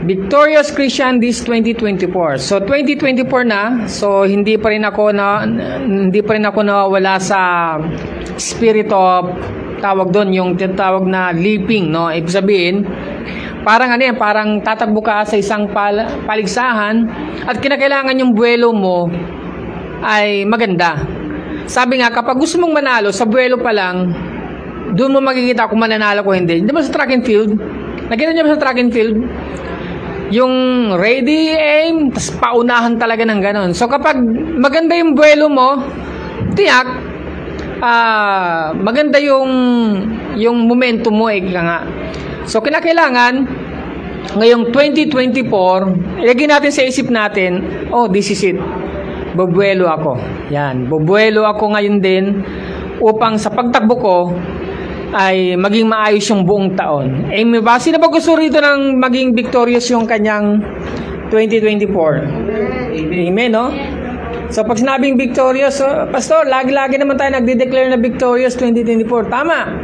Victorious Christian this 2024. So 2024 na. So hindi pa rin ako nawawala sa spirit of tawag doon yung tinatawag na leaping, no? Ibig sabihin, parang parang tatakbo ka sa isang paligsahan at kinakailangan yung buwelo mo ay maganda. Sabi nga, kapag gusto mong manalo sa buwelo pa lang, doon mo makikita kung mananalo ko hindi. Hindi ba sa track and field? Nakita niyo ba sa track and field? Yung ready, aim, tas paunahan talaga ng ganon. So kapag maganda yung buwelo mo, tiyak, maganda yung momentum mo, nga. So kinakailangan, ngayong 2024, ilagay natin sa isip natin, oh, this is it. Bubuelo ako. Yan, bubuelo ako ngayon din upang sa pagtakbo ko, ay maging maayos yung buong taon. Amen ba? Sino ba gusto rito ng maging victorious yung kanyang 2024? Amen, no? So, pag sinabing victorious, Pastor, lagi-lagi naman tayo nagde-declare na victorious 2024. Tama.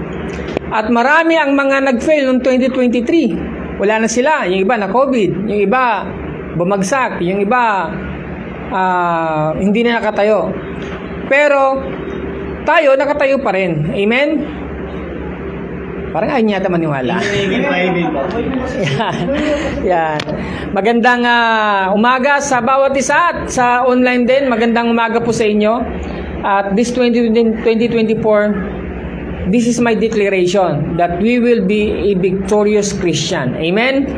At marami ang mga nag-fail noong 2023. Wala na sila. Yung iba na COVID. Yung iba bumagsak. Yung iba hindi na nakatayo. Pero, tayo nakatayo pa rin. Amen? Parang ayaw niya maniwala. Yan. Magandang umaga sa bawat isa at sa online din. Magandang umaga po sa inyo. At this 2024, this is my declaration that we will be a victorious Christian. Amen?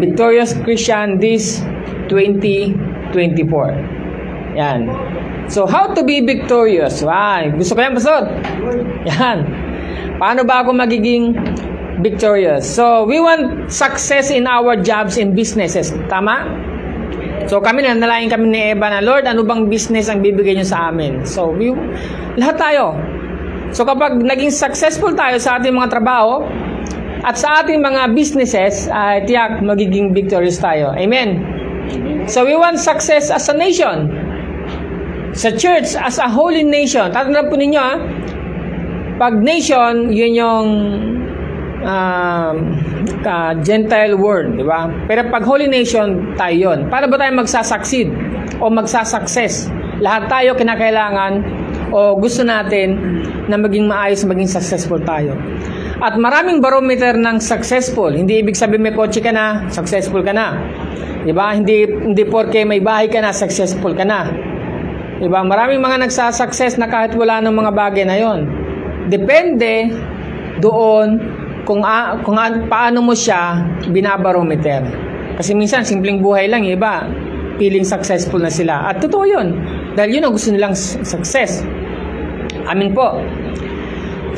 Victorious Christian this 2024. Yan. So, how to be victorious? Wow. Gusto ko yan, Pastor? Yan. Paano ba ako magiging victorious? So, we want success in our jobs and businesses. Tama? So, nalain kami ni Eva na, Lord, ano bang business ang bibigay niyo sa amin? So, lahat tayo. So, kapag naging successful tayo sa ating mga trabaho at sa ating mga businesses, tiyak, magiging victorious tayo. Amen? So, we want success as a nation. Sa church, as a holy nation. Tatandaan po ninyo, pag nation, yun yung Gentile world, di ba? Pero pag holy nation, tayo yun. Para ba tayo magsasucceed o magsasuccess? Lahat tayo kinakailangan o gusto natin na maging maayos, maging successful tayo. At maraming barometer ng successful. Hindi ibig sabihin may kotse ka na, successful ka na. Di ba? Hindi porke may bahay ka na, successful ka na. Di ba? Maraming mga nagsasucess na kahit wala ng mga bagay na yon. Depende doon kung paano mo siya binabarometer. Kasi minsan, simpleng buhay lang, iba, feeling successful na sila. At totoo yun. Dahil yun ang gusto nilang success. Amin po.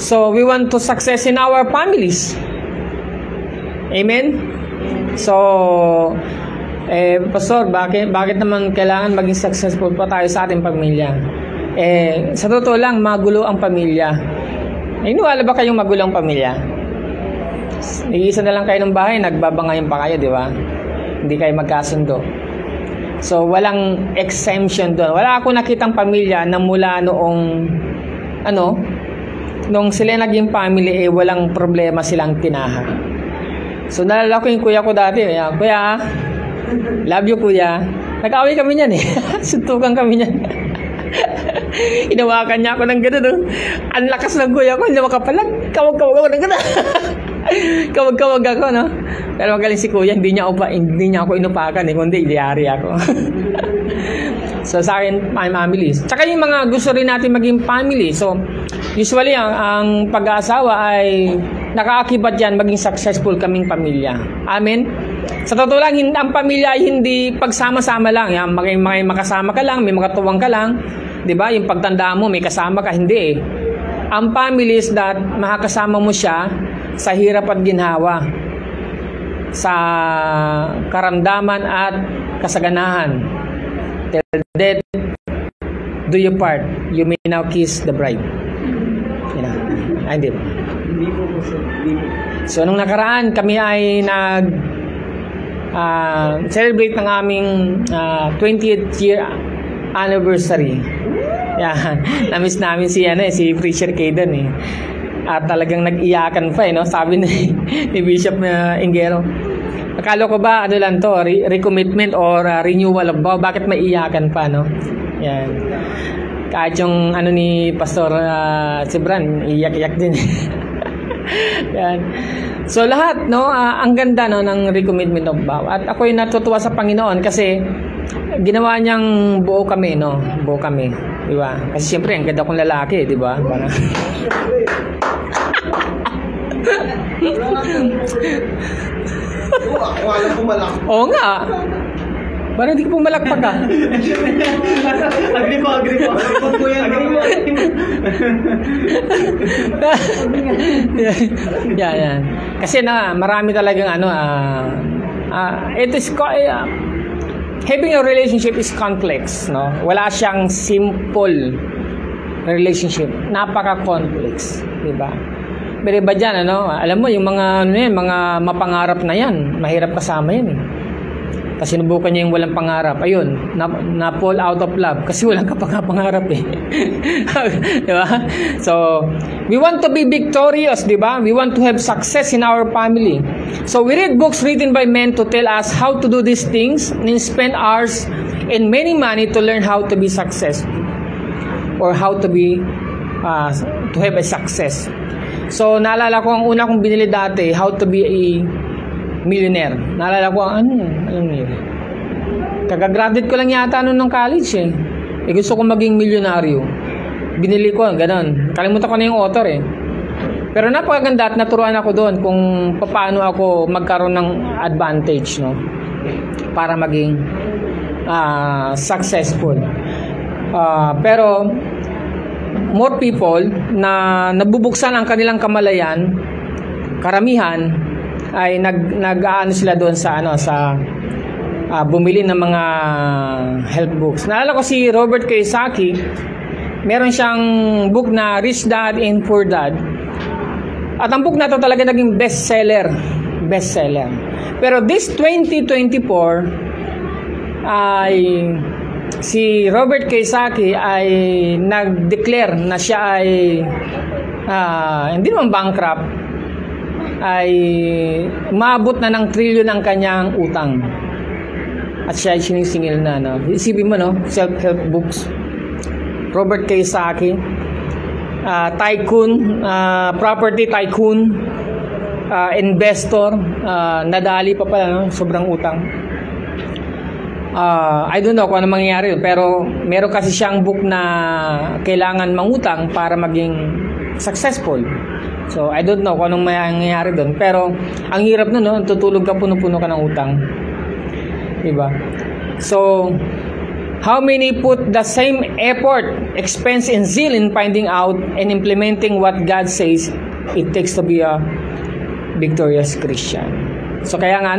So, we want to success in our families. Amen? So, Pastor, bakit naman kailangan maging successful pa tayo sa ating pamilya? Sa totoo lang, magulo ang pamilya. Inuwala ba kayong magulong pamilya? Nag-iisa na lang kayo ng bahay, nagbabangayan pa kayo, di ba? Hindi kayo magkasundo. So, walang exemption doon. Wala ako nakitang pamilya na mula noong, nung sila naging family, walang problema silang tinaha. So, nalala ko yung kuya ko dati. Kuya, love you, kuya. Nag-away kami niyan eh. Suntukan kami niyan. Inawakan niya ako ng gano'n. Ang lakas ng kuya ko, hindi makapalag. Kawag-kawag ako ng gano'n. Kawag-kawag ako, no? Pero magaling si kuya, hindi niya ako inupakan eh, kundi iliyari ako. So sa akin, my family. Tsaka yung mga gusto rin natin maging family. So usually ang pag-aasawa ay nakaakibat yan maging successful kaming pamilya. Amen? Sa totoo lang, ang pamilya ay hindi pagsama-sama lang. Yan, may makasama ka lang, may makatuwang ka lang. Diba? Yung pagtanda mo, may kasama ka, hindi eh. Ang family is that makakasama mo siya sa hirap at ginhawa, sa karamdaman at kasaganahan. Till death do you part, you may now kiss the bride. Hindi. So, nung nakaraan, kami ay celebrate ng aming 20th year anniversary. Yan. Namiss namin si Preacher Kayden eh. At talagang nag-iyakan pa no? Sabi ni Bishop Ingero. Akala ko ba ano lang to, recommitment or renewal of vow? Bakit may iyakan pa, no? Yan. Kahit yung ano ni Pastor si Bran, iyak-iyak din. Yan. So lahat, no, ang ganda, no, ng recommitment of vow. At ako'y natutuwa sa Panginoon kasi ginawa niyang buo kami, no? Buo kami, di ba? Kasi siyempre, ang ganda kong lalaki, di ba? Parang Ako alam ko malak. oo nga. Parang hindi ko pumalakpak ka. Agree po. Yan. Kasi marami talagang it is having a relationship is complex, no? Wala siyang simple relationship. Napaka-complex, di ba? Pero iba dyan, alam mo, yung mga mapangarap na yan, mahirap kasama yan eh. Kasi sinubukan niya yung walang pangarap. Ayun, na-fall out of love kasi walang kapangarap eh. Diba? So, we want to be victorious, diba? We want to have success in our family. So, we read books written by men to tell us how to do these things and spend hours and many money to learn how to be successful or how to be to have a success. So, naalala ko ang una kong binili dati, how to be a millionaire. Naalala ko, anong yun? Kagagraduate ko lang yata nung college eh. Gusto ko maging milyonaryo. Binili ko, ganon. Kalimutan ko na yung author eh. Pero napakaganda at naturuan ako doon kung paano ako magkaroon ng advantage, no? Para maging successful. Pero more people na nabubuksan ang kanilang kamalayan, karamihan ay nag-aano sila doon sa bumili ng mga health books. Naalala ko si Robert Kiyosaki, meron siyang book na Rich Dad and Poor Dad. At ang book na to talaga naging bestseller. Pero this 2024 ay si Robert Kiyosaki ay nag-declare na siya ay hindi naman bankrupt, ay maabot na ng trilyon ang kanyang utang. At siya ay sinisingil na, no? Isipin mo, no? Self-help books. Robert Kiyosaki, tycoon, property tycoon, investor, nadali pa pala, no? Sobrang utang. I don't know kung ano mangyayari, pero meron kasi siyang book na kailangan mangutang para maging successful. So, I don't know kung anong mangyayari doon. Pero, ang hirap nun, no? Tutulog ka, puno-puno ka ng utang. Diba? So, how many put the same effort, expense, and zeal in finding out and implementing what God says it takes to be a victorious Christian? So, kaya nga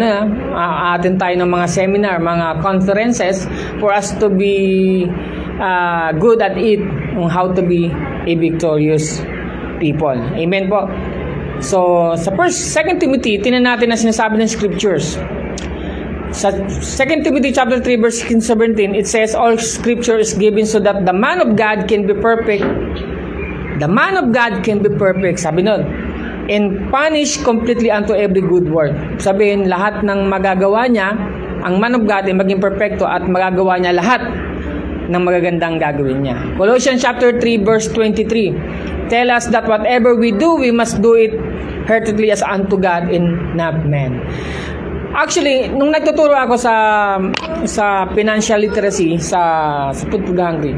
atin tayo ng mga seminar, mga conferences for us to be good at it on how to be a victorious people. Amen po. So, sa 2 Timothy, tinan natin na sinasabi ng scriptures. Sa 2 Timothy chapter 3 verse 17, it says, all scripture is given so that the man of God can be perfect. The man of God can be perfect. Sabi nun, and punish completely unto every good work. Sabihin, lahat ng magagawa niya, ang man of God ay maging perfecto at magagawa niya lahat ng magagandang gagawin niya. Colossians chapter 3 verse 23 tell us that whatever we do, we must do it heartily as unto God and not man. Actually, nung nagtuturo ako sa financial literacy sa Food for Hungry,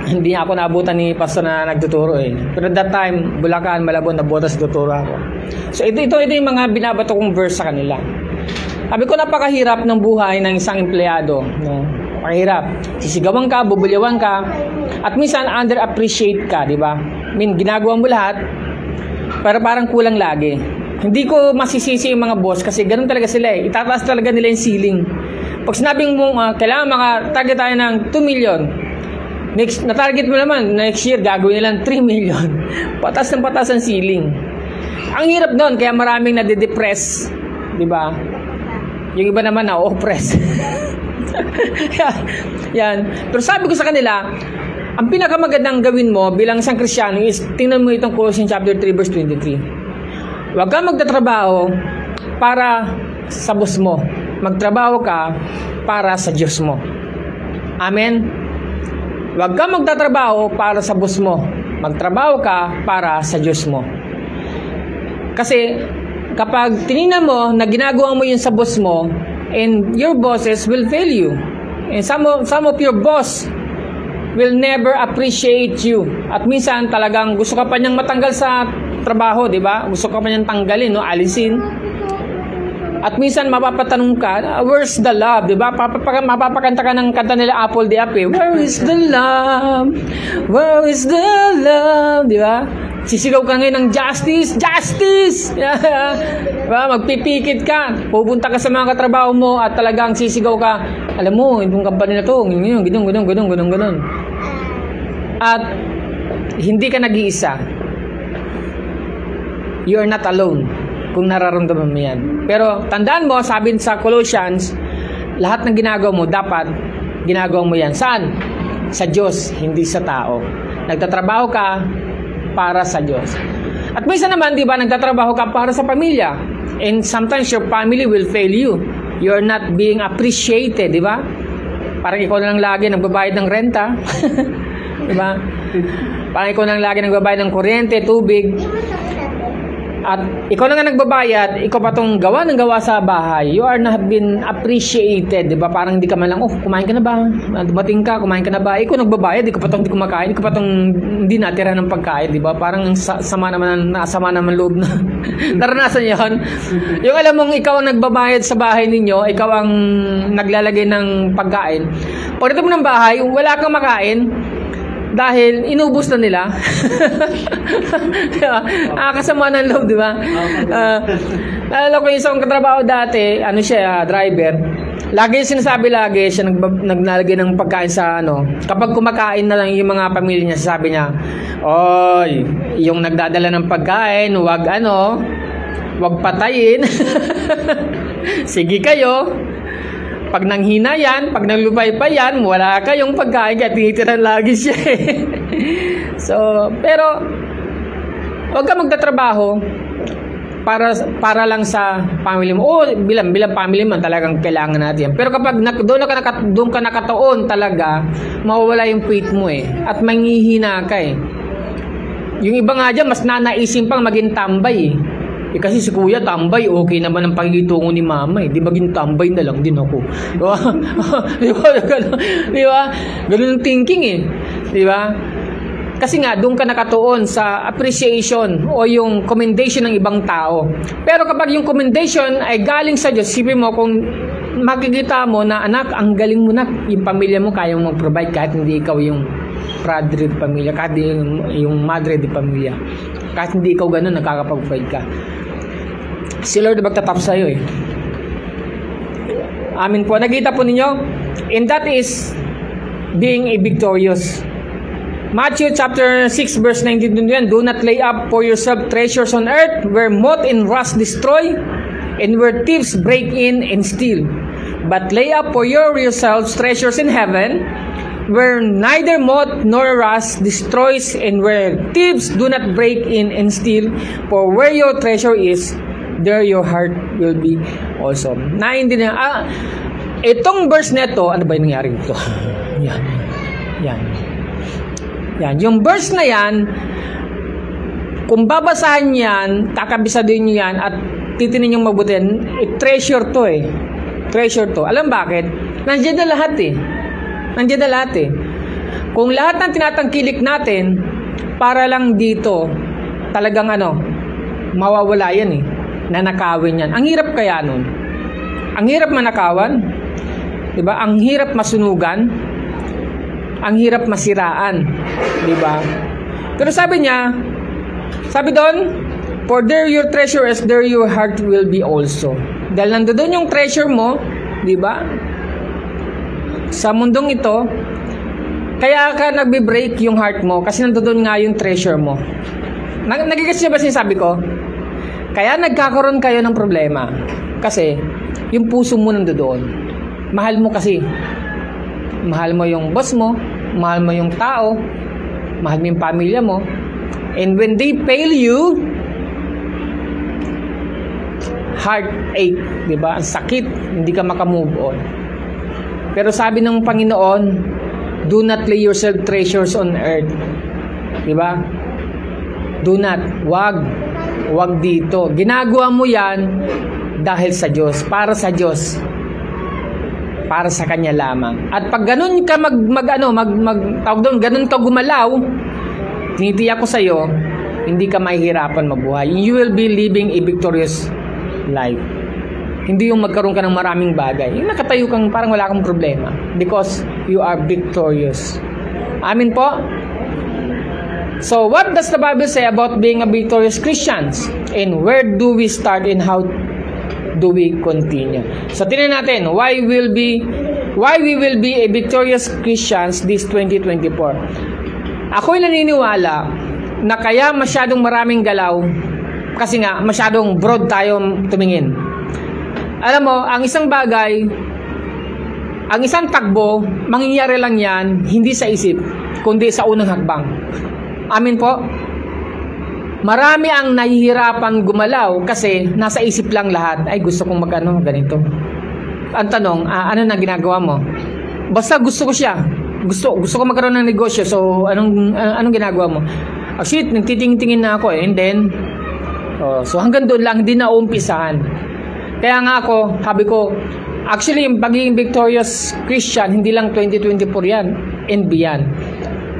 hindi ako naabutan ni pastor na nagtuturo eh. Pero at that time, Bulacan, Malabon, Nabotas, tuturo ako. So ito yung mga binabato kong verse sa kanila. Sabi ko, napakahirap ng buhay ng isang empleyado, no? Napakahirap. Sisigawan ka, bubulyawan ka, at minsan underappreciate ka, di ba? I mean, ginagawa mo lahat, pero parang kulang lagi. Hindi ko masisisi yung mga boss kasi ganun talaga sila eh. Itataas talaga nila yung ceiling. Pag sinabing mo, kailangan maka-target tayo ng 2 million. Next, na-target mo naman, next year, gagawin nilang 3 million. Patas ng patas ang ceiling. Ang hirap doon, kaya maraming nade-depress. Di ba? Yung iba naman na-oppress. Yan. Pero sabi ko sa kanila, ang pinakamagandang gawin mo bilang isang Kristiyano is tingnan mo itong Colossians chapter 3 verse 23. Huwag kang magtatrabaho para sa boss mo. Magtrabaho ka para sa Diyos mo. Amen? Huwag ka magtatrabaho para sa boss mo. Magtrabaho ka para sa Diyos mo. Kasi kapag tinignan mo na ginagawa mo yun sa boss mo, and your bosses will fail you. And some of your boss will never appreciate you. At minsan talagang gusto ka pa niyang matanggal sa trabaho, di ba? Gusto ka pa niyang tanggalin, no? Alisin. At minsan mapapatanong ka, where's the love? Di ba? Mapapakanta ka ng kanta nila Apple the Ape. Where is the love? Where is the love? Di ba? Sisigaw ka ngayon ng justice, justice! Diba? Magpipikit ka. Pupunta ka sa mga katrabaho mo at talagang sisigaw ka. Alam mo, itong company na to, ganun. At hindi ka nag-iisa. You are not alone kung nararamdaman mo yan. Pero tandaan mo, sabi sa Colossians, lahat ng ginagawa mo, dapat ginagawa mo yan. Saan? Sa Diyos, hindi sa tao. Nagtatrabaho ka para sa Diyos. At minsan naman, di ba, nagtatrabaho ka para sa pamilya. And sometimes your family will fail you. You're not being appreciated, di ba? Parang ikaw na lang lagi nagbabayad ng renta. Di ba? Parang ikaw na lang lagi nagbabayad ng kuryente, tubig. At ikaw na nga nagbabayad, ikaw pa itong gawa ng gawa sa bahay. You are not been appreciated, di ba? Parang hindi ka man lang, kumain ka na ba? Dumating ka, kumain ka na ba? Ikaw nagbabayad, ikaw pa itong hindi kumakain, ikaw pa itong hindi natira ng pagkain, di ba? Parang sama naman loob na. Naranasan yun. Yung alam mong ikaw ang nagbabayad sa bahay ninyo, ikaw ang naglalagay ng pagkain. Pagdating mo ng bahay, wala kang makain, dahil inubos na nila. Kasama ng loob, di ba? Alam ko yung isang katrabaho dati, driver. Lagi sinasabi siya naglalagay ng pagkain sa kapag kumakain na lang yung mga pamilya niya, sabi niya, oy, yung nagdadala ng pagkain, wag patayin. Sige kayo. Pag nanghina yan, pag naglupay pa yan, wala kayong pagkain kaya tinitiran lagi siya. So, pero huwag ka magtatrabaho para lang sa family mo. Bilang family mo talagang kailangan natin. Pero kapag doon ka nakataon talaga, mawawala yung faith mo at manghihina ka Yung iba nga dyan, mas nanaisin pang maging tambay kasi si kuya tambay, okay naman ang pagitungo ni mama di maging tambay na lang din ako. Di ba? Ganun ang thinking di ba? Kasi nga doon ka nakatuon sa appreciation o yung commendation ng ibang tao. Pero kapag yung commendation ay galing sa Diyos, sipin mo kung makikita mo na anak, ang galing mo na, yung pamilya mo kaya mo mag-provide kahit hindi ikaw yung padre de pamilya, kahit yung madre de pamilya, kahit hindi ikaw ganun nakakapag-provide ka. Si Lord magtatap sa iyo Amin po. Nakita po ninyo? And that is being a victorious. Matthew chapter 6 verse 19 yan, do not lay up for yourself treasures on earth where moth and rust destroy and where thieves break in and steal. But lay up for yourselves treasures in heaven where neither moth nor rust destroys and where thieves do not break in and steal. For where your treasure is, there your heart will be also. Naintindihan itong verse neto, ano ba yung nangyari dito? Yan. Yung verse na yan, kung babasahan yan, kakabisaduhin nyo yan, at titinin nyo mabutin, treasure to Treasure to. Alam bakit? Nandiyan na lahat Kung lahat ng tinatangkilik natin, para lang dito, talagang mawawala yan nanakawin yan. Ang hirap kaya nun. Ang hirap manakawan. Diba? Ang hirap masunugan. Ang hirap masiraan. Diba? Pero sabi doon, for there your treasure is, there your heart will be also. Dahil nandoon yung treasure mo, diba? Sa mundong ito, kaya ka nagbe-break yung heart mo kasi nandoon nga yung treasure mo. Nagigets niyo ba sinasabi ko? Kaya nagkakaroon kayo ng problema kasi yung puso mo nandoon. Mahal mo kasi. Mahal mo yung boss mo, mahal mo yung tao, mahal mo yung pamilya mo. And when they fail you, heartache, di ba? Ang sakit, hindi ka makamove on. Pero sabi ng Panginoon, do not lay yourself treasures on earth. Di ba? Do not, wag dito. Ginagawa mo yan dahil sa Diyos, para sa Diyos. Para sa Kanya lamang. At pag ganun ka ganun ka gumalaw, tinitiyak ko sa iyo, hindi ka mahihirapan mabuhay. You will be living a victorious life. Hindi yung magkaroon ka ng maraming bagay. Yung nakatayo kang parang wala kang problema. Because you are victorious. Amin po? So, what does the Bible say about being a victorious Christians? And where do we start and how do we continue? So, tingnan natin, why we will be a victorious Christians this 2024. Ako'y naniniwala na kaya masyadong maraming galaw kasi nga masyadong broad tayo tumingin. Alam mo, ang isang bagay, ang isang takbo, mangyayari lang yan, hindi sa isip, kundi sa unang hakbang. Amin po? Marami ang nahihirapan gumalaw kasi nasa isip lang lahat. Ay, gusto kong ganito. Ang tanong, ano na ginagawa mo? Basta gusto ko siya. Gusto ko magkaroon ng negosyo. So, anong ginagawa mo? Shit, nagtitingin na ako and then, so hanggang doon lang, hindi na uumpisahan. Kaya nga ako, sabi ko, actually, yung pagiging victorious Christian, hindi lang 2024 yan, and beyond.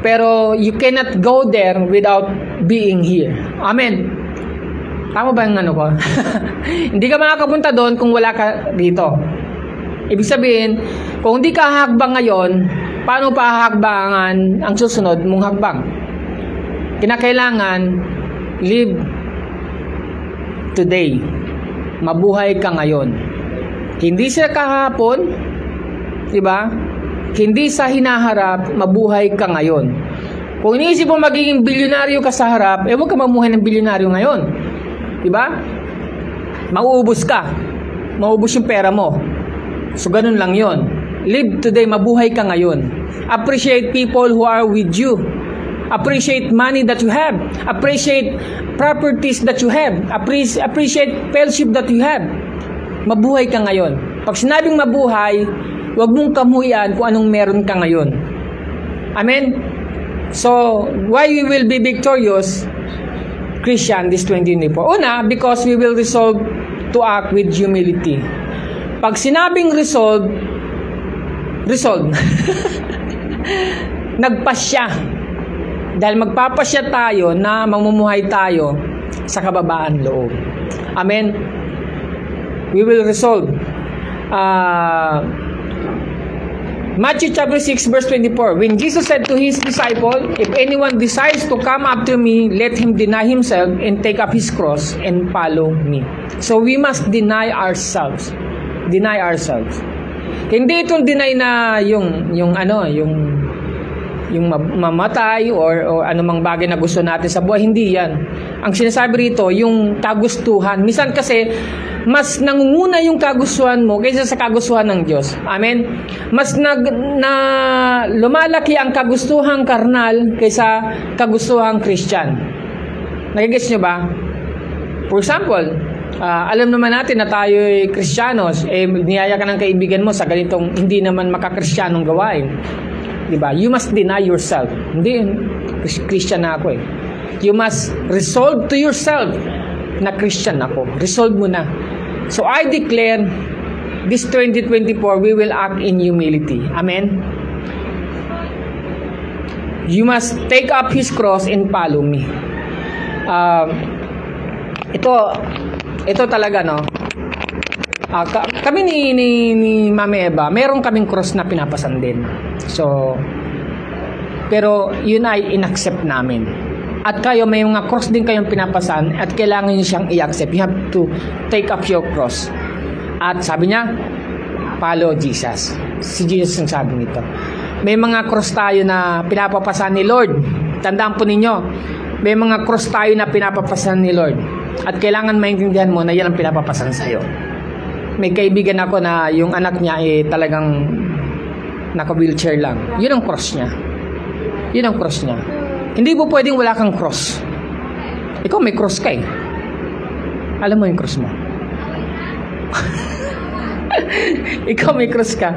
Pero you cannot go there without being here. Amen. Tama ba yung ano ko? Hindi ka makakapunta doon kung wala ka dito. Ibig sabihin, kung hindi ka hahakbang ngayon, paano pa hahakbangan ang susunod mong hakbang? Kinakailangan, live today. Mabuhay ka ngayon. Hindi sa kahapon, di ba? Hindi sa hinaharap, mabuhay ka ngayon. Kung iniisip mo magiging bilyonaryo ka sa harap, huwag ka mamuhay ng bilyonaryo ngayon. Di ba? Mauubos ka. Mauubos yung pera mo. So, ganun lang yon. Live today, mabuhay ka ngayon. Appreciate people who are with you. Appreciate money that you have. Appreciate properties that you have. Appreciate fellowship that you have. Mabuhay ka ngayon. Pag sinabing mabuhay, huwag mong kamuhian kung anong meron ka ngayon. Amen? So, why we will be victorious Christian this 2024? Una, because we will resolve to act with humility. Pag sinabing resolve, nagpasya. Dahil magpapasya tayo na mamumuhay tayo sa kababaan loob. Amen? We will resolve. Matthew chapter 6 verse 24. When Jesus said to his disciple, if anyone desires to come after me, let him deny himself and take up his cross and follow me. So we must deny ourselves. Deny ourselves. Hindi itong deny na yung mamatay or anumang bagay na gusto natin sa buhay. Hindi yan. Ang sinasabi rito, yung kagustuhan. Minsan kasi, mas nangunguna yung kagustuhan mo kaysa sa kagustuhan ng Diyos. Amen? Mas lumalaki ang kagustuhang karnal kaysa kagustuhang Christian. Nagigets nyo ba? For example, alam naman natin na tayo'y Kristyanos. Niyaya ka ng kaibigan mo sa ganitong hindi naman makakristyanong gawain. Diba? You must deny yourself. Hindi, Christian na ako eh. You must resolve to yourself na Christian ako. Resolve mo na. So I declare, this 2024, we will act in humility. Amen? You must take up His cross and follow me. Ito talaga, no? Kami ni Mami Eva, meron kaming cross na pinapasan din. So, pero yun ay in-accept namin. At kayo, may mga cross din kayong pinapasan at kailangan nyo siyang i-accept. You have to take up your cross. At sabi niya, follow Jesus. Si Jesus ang sabi nito. May mga cross tayo na pinapapasan ni Lord. Tandaan po ninyo, may mga cross tayo na pinapapasan ni Lord. At kailangan maintindihan mo na yan ang pinapapasan sa'yo. May kaibigan ako na yung anak niya ay talagang naka-wheelchair lang. Yun ang cross niya. Yun ang cross niya. Hindi po pwedeng wala kang cross. Ikaw may cross ka eh. Alam mo yung cross mo. Ikaw may cross ka.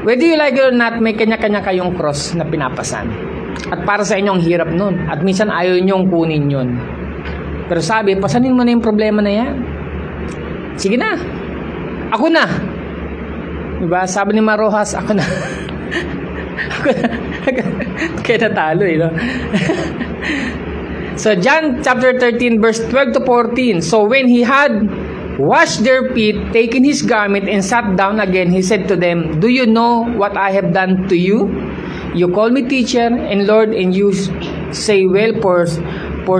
Whether you like it or not, may kanya-kanya kayong cross na pinapasan. At para sa inyo, ang hirap nun. At minsan ayaw nyong kunin yun. Pero sabi, pasanin mo na yung problema na yan. Sige na. Ako na. Diba? Sabi ni Marojas, ako na. Ako na. Kaya natalo eh, no? So, John chapter 13, verse 12 to 14. So, when he had washed their feet, taken his garment, and sat down again, he said to them, Do you know what I have done to you? You call me teacher and Lord, and you say, Well, for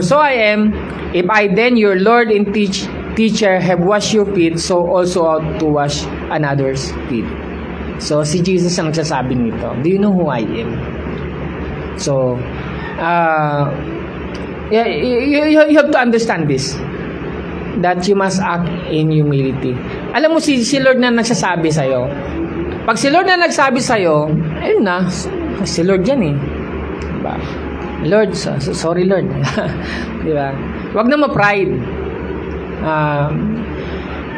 so I am. If I then, your Lord and teacher, have washed your feet, so also ought to wash another's feet. So, si Jesus ang nagsasabi nito. Do you know who I am? So, you have to understand this. That you must act in humility. Alam mo, si Lord na nagsasabi sa'yo. Pag si Lord na nagsabi sa'yo, ayun na, si Lord yan eh. Diba? Lord, sorry Lord. Diba? Huwag na ma-pride.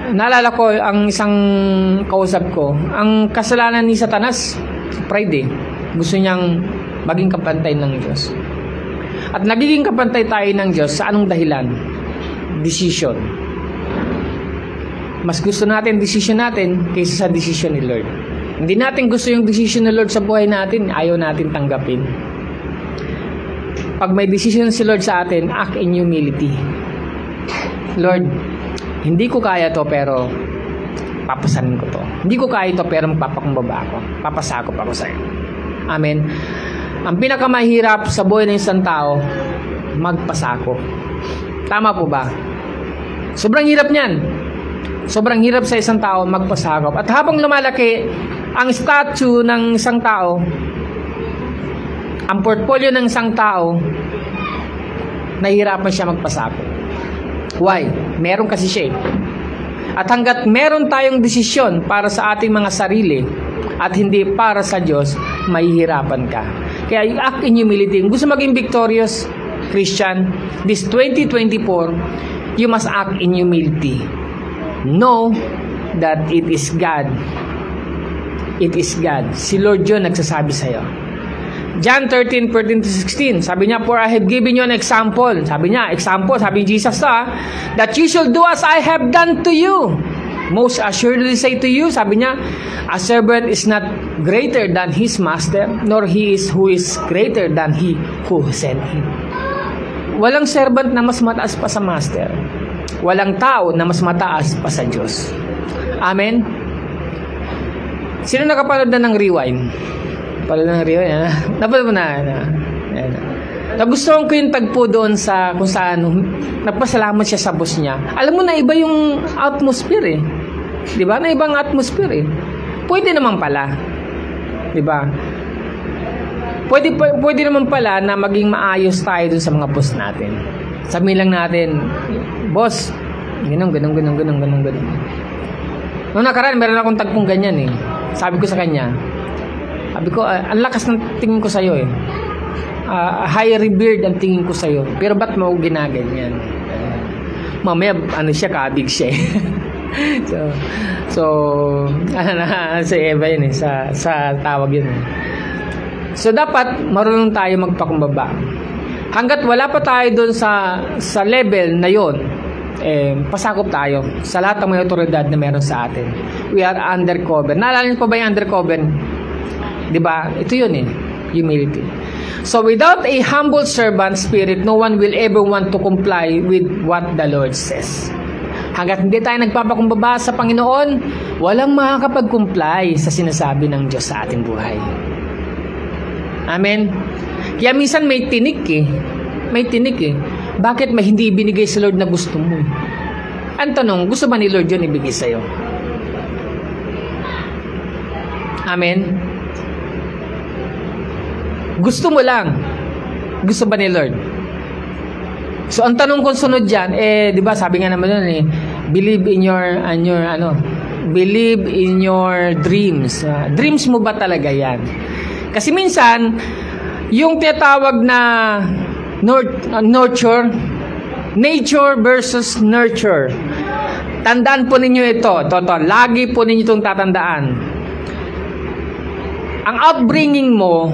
Naalala ko ang isang kausap ko, ang kasalanan ni Satanas, pride eh. Gusto niyang maging kapantay ng Diyos. At nagiging kapantay tayo ng Diyos sa anong dahilan? Decision. Mas gusto natin decision natin kaysa sa decision ni Lord. Hindi natin gusto yung decision ni Lord sa buhay natin, ayaw natin tanggapin. Pag may decision si Lord sa atin, act in humility. Lord, hindi ko kaya to pero papasanin ko to. Hindi ko kaya to pero magpapakumbaba ako. Papasakop ako sa iyo. Amen. Ang pinakamahirap sa buhay ng isang tao, magpasakop. Tama po ba? Sobrang hirap niyan. Sobrang hirap sa isang tao magpasakop. At habang lumalaki, ang statue ng isang tao, ang portfolio ng isang tao, nahihirapan siya magpasakop. Why? Meron kasi siya eh. At hanggat meron tayong desisyon para sa ating mga sarili at hindi para sa Diyos, mahihirapan ka. Kaya act in humility. Kung gusto maging victorious Christian, this 2024, you must act in humility. Know that it is God. It is God. Si Lord yun nagsasabi sa'yo. John 13:14-16, sabi niya, For I have given you an example. Sabi niya, example, sabi ni Jesus that you shall do as I have done to you. Most assuredly say to you, sabi niya, a servant is not greater than his master, nor he is who is greater than he who sent him. Walang servant na mas mataas pa sa master. Walang tao na mas mataas pa sa Diyos. Amen? Sino nakapanood na ng Rewind? Pala ng Rewind, napanood mo na. Nagustuhan ko yung tagpo doon sa kung saan nagpasalamat siya sa boss niya. Alam mo na iba yung atmosphere eh. 'Di ba? Na ibang atmosphere eh. Pwede naman pala. 'Di ba? Pwede naman pala na maging maayos tayo doon sa mga boss natin. Sabihin lang natin, boss, ganun. Noong nakaraan, meron akong tagpong ganyan eh. Sabi ko sa kanya, ang lakas ng tingin ko sa'yo eh. High revered ang tingin ko sa'yo. Pero ba't mo ginaganyan? Mamaya, siya, kabig siya eh. Sa Eva yun eh. Sa tawag yun eh. So, dapat marunong tayo magpakumbaba. Hanggat wala pa tayo doon sa level na yon, pasakop tayo sa lahat ng mga otoridad na meron sa atin. We are undercover. Naalala niyo pa ba yung undercover? Diba? Ito yun eh. Humility. So, without a humble servant spirit, no one will ever want to comply with what the Lord says. Hanggat hindi tayo nagpapakumbaba sa Panginoon, walang makakapag-comply sa sinasabi ng Diyos sa ating buhay. Amen? Kaya minsan may tinik eh. Bakit may hindi ibinigay sa Lord na gusto mo? Ang tanong, gusto ba ni Lord yun ibigay sa'yo? Amen? Gusto mo lang. Gusto ba ni Lord? So, ang tanong kung sunod dyan, di ba, sabi nga naman yun believe in believe in your dreams. Dreams mo ba talaga yan? Kasi minsan, yung tinatawag na nature versus nurture. Tandaan po ninyo ito. Lagi po ninyo itong tatandaan. Ang upbringing mo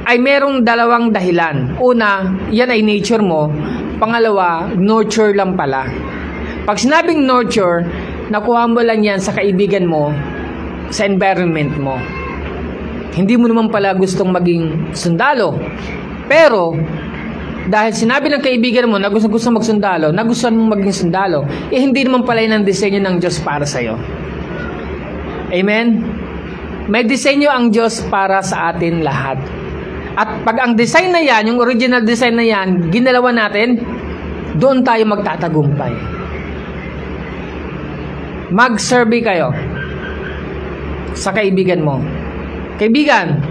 ay merong dalawang dahilan. Una, yan ay nature mo. Pangalawa, nurture lang pala. Pag sinabing nurture, nakuha mo lang yan sa kaibigan mo, sa environment mo. Hindi mo naman pala gustong maging sundalo. Pero, dahil sinabi ng kaibigan mo na gusto magsundalo, nagustuhan mong maging sundalo, hindi naman pala yun ang disenyo ng Diyos para sa'yo. Amen? May disenyo ang Diyos para sa atin lahat. At pag ang design na yan, yung original design na yan, ginalawan natin, doon tayo magtatagumpay. Mag-survey kayo sa kaibigan mo. Kaibigan,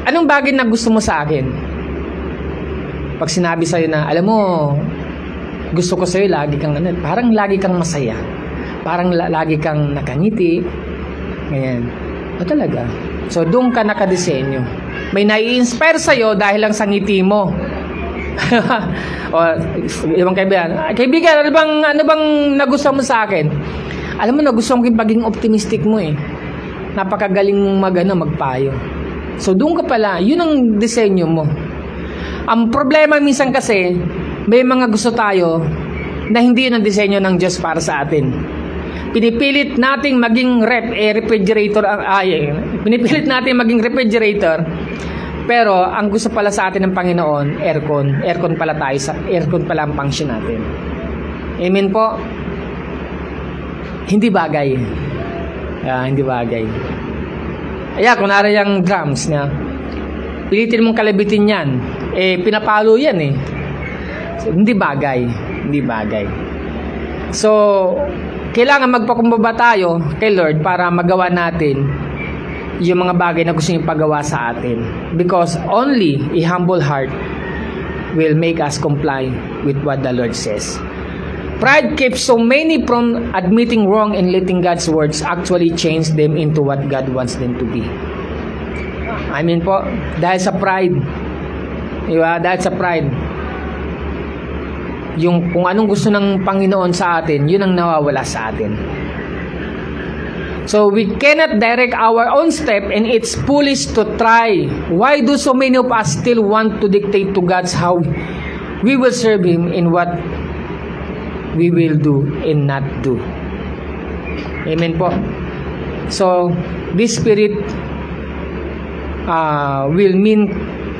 anong bagay na gusto mo sa akin? Pag sinabi sa'yo na, alam mo, gusto ko sa'yo, parang lagi kang masaya. Parang lagi kang nakangiti. Ganyan. O talaga. So, doon ka nakadesenyo. May nai-inspire sa'yo dahil lang sa ngiti mo. O, ibang kaibigan, ano bang nagustuhan mo sa akin? Alam mo, nagustuhan ko yung pagiging optimistic mo eh. Napakagaling mong magpayo. So, doon ka pala, yun ang disenyo mo. Ang problema minsan kasi, may mga gusto tayo na hindi yun ang disenyo ng Diyos para sa atin. Pinipilit nating maging refrigerator, pinipilit nating maging refrigerator, pero ang gusto pala sa atin ng Panginoon, aircon. Aircon pala ang function natin. Amen po? Hindi bagay. Hindi bagay. Kunwari yung drums niya. Pilitin mong kalabitin yan. Pinapalo yan eh. So, hindi bagay. So, kailangan magpakumbaba tayo kay Lord para magawa natin yung mga bagay na gusto niyang pagawa sa atin. Because only a humble heart will make us comply with what the Lord says. Pride keeps so many from admitting wrong and letting God's words actually change them into what God wants them to be. Amen po. Dahil sa pride. Diba? Dahil sa pride. Yung kung anong gusto ng Panginoon sa atin, yun ang nawawala sa atin. So we cannot direct our own step, and it's foolish to try. Why do so many of us still want to dictate to God how we will serve Him in what we will do and not do? Amen po. So this spirit will mean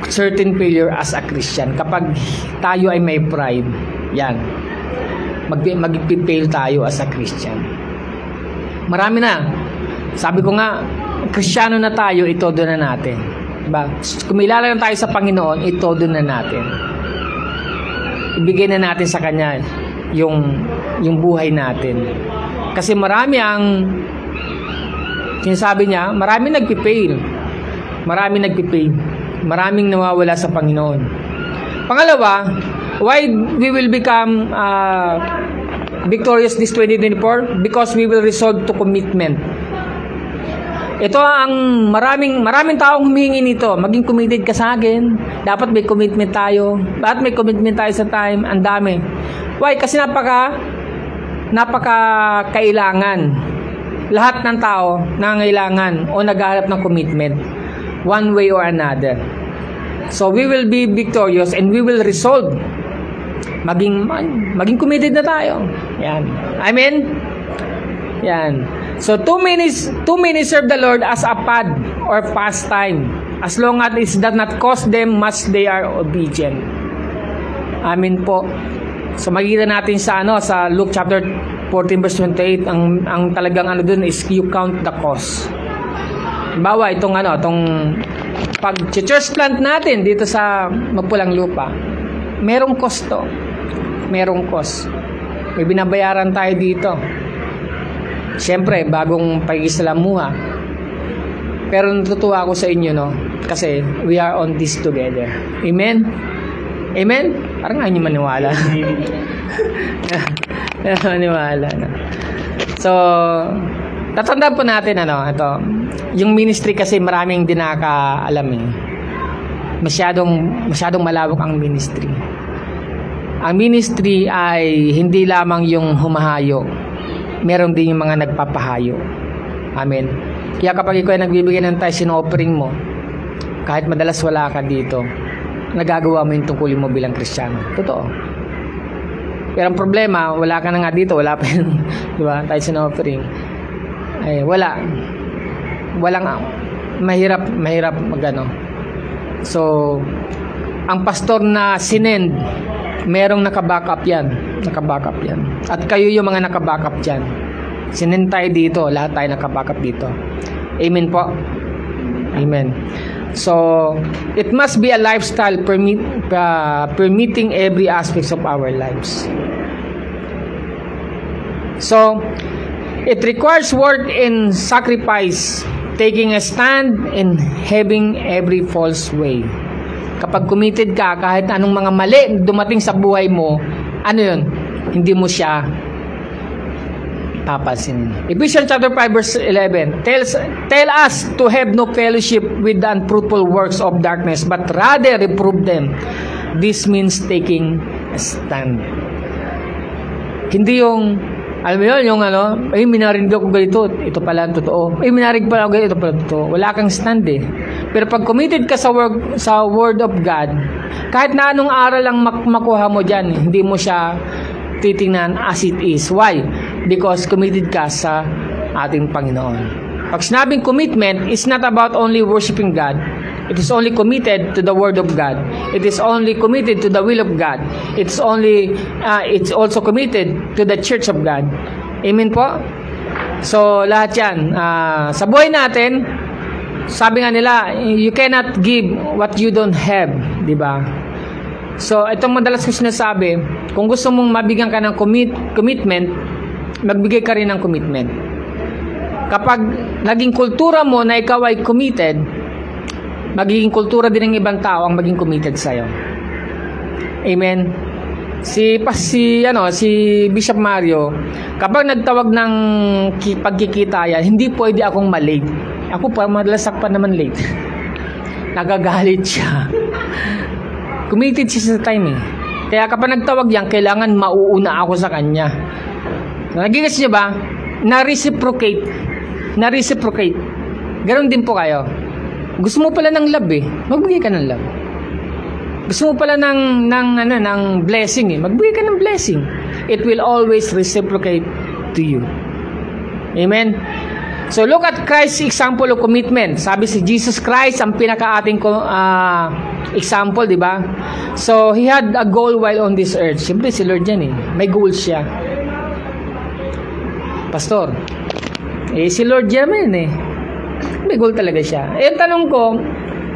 certain failure as a Christian. Kapag tayo ay may pride, yan, mag-fail tayo as a Christian. Marami na. Sabi ko nga, Kristiyano na tayo, itodo na natin. Diba? Kumilala na tayo sa Panginoon, itodo na natin. Ibigay na natin sa Kanya yung buhay natin. Kasi marami ang sinasabi niya, marami nagpipail. Maraming nawawala sa Panginoon. Pangalawa, why we will become victorious this 2024? Because we will resort to commitment. Ito ang maraming taong humingi nito. Maging committed ka sa akin. Dapat may commitment tayo. Dapat may commitment tayo sa time. Ang dami. Why? Kasi napaka kailangan. Lahat ng tao nangailangan o naghahanap ng commitment. One way or another. So we will be victorious and we will resolve. Maging committed na tayo. Yan. Amen? Yan. So too many serve the Lord as a fad or pastime. As long as it does not cost them much, they are obedient. Amen po. So makikita natin sa Luke chapter 14 verse 28, ang talagang dun is you count the cost. Bawa itong pag-church plant natin dito sa Mapulang Lupa, merong cost to. Merong cost. May binabayaran tayo dito. Siyempre, bagong pagkikisalamuha. Pero natutuwa ako sa inyo, kasi we are on this together. Amen? Amen? Parang ayaw nyo maniwala. Maniwala na. So, tatandaan po natin, ito. Yung ministry kasi maraming di nakakaalam eh. Masyadong malawak ang ministry. Ang ministry ay hindi lamang yung humahayo. meron din yung mga nagpapahayo. Amen. Kaya kapag ikaw ay nagbibigay ng tithes and offering mo, kahit madalas wala ka dito, nagagawa mo yung tungkulin mo bilang Kristiyano. Totoo. Pero ang problema, wala ka na nga dito, wala pa yung, di ba, tithes and offering. Ay, wala. Walang, mahirap magano. So, ang pastor na sinend, merong naka-backup yan. Naka-backup yan. At kayo yung mga naka-backup dyan. Sinend tayo dito, lahat tayo naka-backup dito. Amen po. Amen. So, it must be a lifestyle permitting every aspect of our lives. So, it requires work and sacrifice, taking a stand and having every false way. Kapag committed ka, kahit anong mga mali dumating sa buhay mo, ano yun? Hindi mo siya papansinin. Ephesians chapter 5 verse 11 tell us to have no fellowship with the unfruitful works of darkness, but rather reprove them. This means taking a stand. Hindi yung, alam mo yun, yung ano, ay minarinig ako ganito, ito pala totoo. Ay minarinig pala ako ganito, ito pala totoo. Wala kang stand eh. Pero pag committed ka sa word of God, kahit na anong aral lang makuha mo dyan, hindi mo siya titingnan as it is. Why? Because committed ka sa ating Panginoon. Pag sinabing commitment, it's not about only worshiping God. It is only committed to the Word of God. It is only committed to the will of God. It's also committed to the Church of God. Amen po? So, lahat yan. Sa buhay natin, sabi nga nila, you cannot give what you don't have. Diba? So, itong madalas ko sinasabi, kung gusto mong mabigyan ka ng commitment, magbigay ka rin ng commitment. Kapag naging kultura mo na ikaw ay committed, magiging kultura din ng ibang tao ang maging committed sa'yo. Amen. Si Bishop Mario, kapag nagtawag ng pagkikita yan, hindi pwede akong malate. Ako pa, madalas pa naman late. Nagagalit siya. Committed siya sa time eh. Kaya kapag nagtawag yan, kailangan mauuna ako sa kanya. Nagigas niyo ba? Na-reciprocate. Ganon din po kayo. Gusto mo pala ng love eh, magbigay ka ng love. Gusto mo pala ng blessing eh, magbigay ka ng blessing. It will always reciprocate to you. Amen. So look at Christ's example of commitment. Sabi si Jesus Christ ang pinaka-ating example, di ba? So he had a goal while on this earth. Siyempre si Lord yan eh, may goal siya. Pastor, si Lord yan eh. May goal talaga siya. Eh, tanong ko,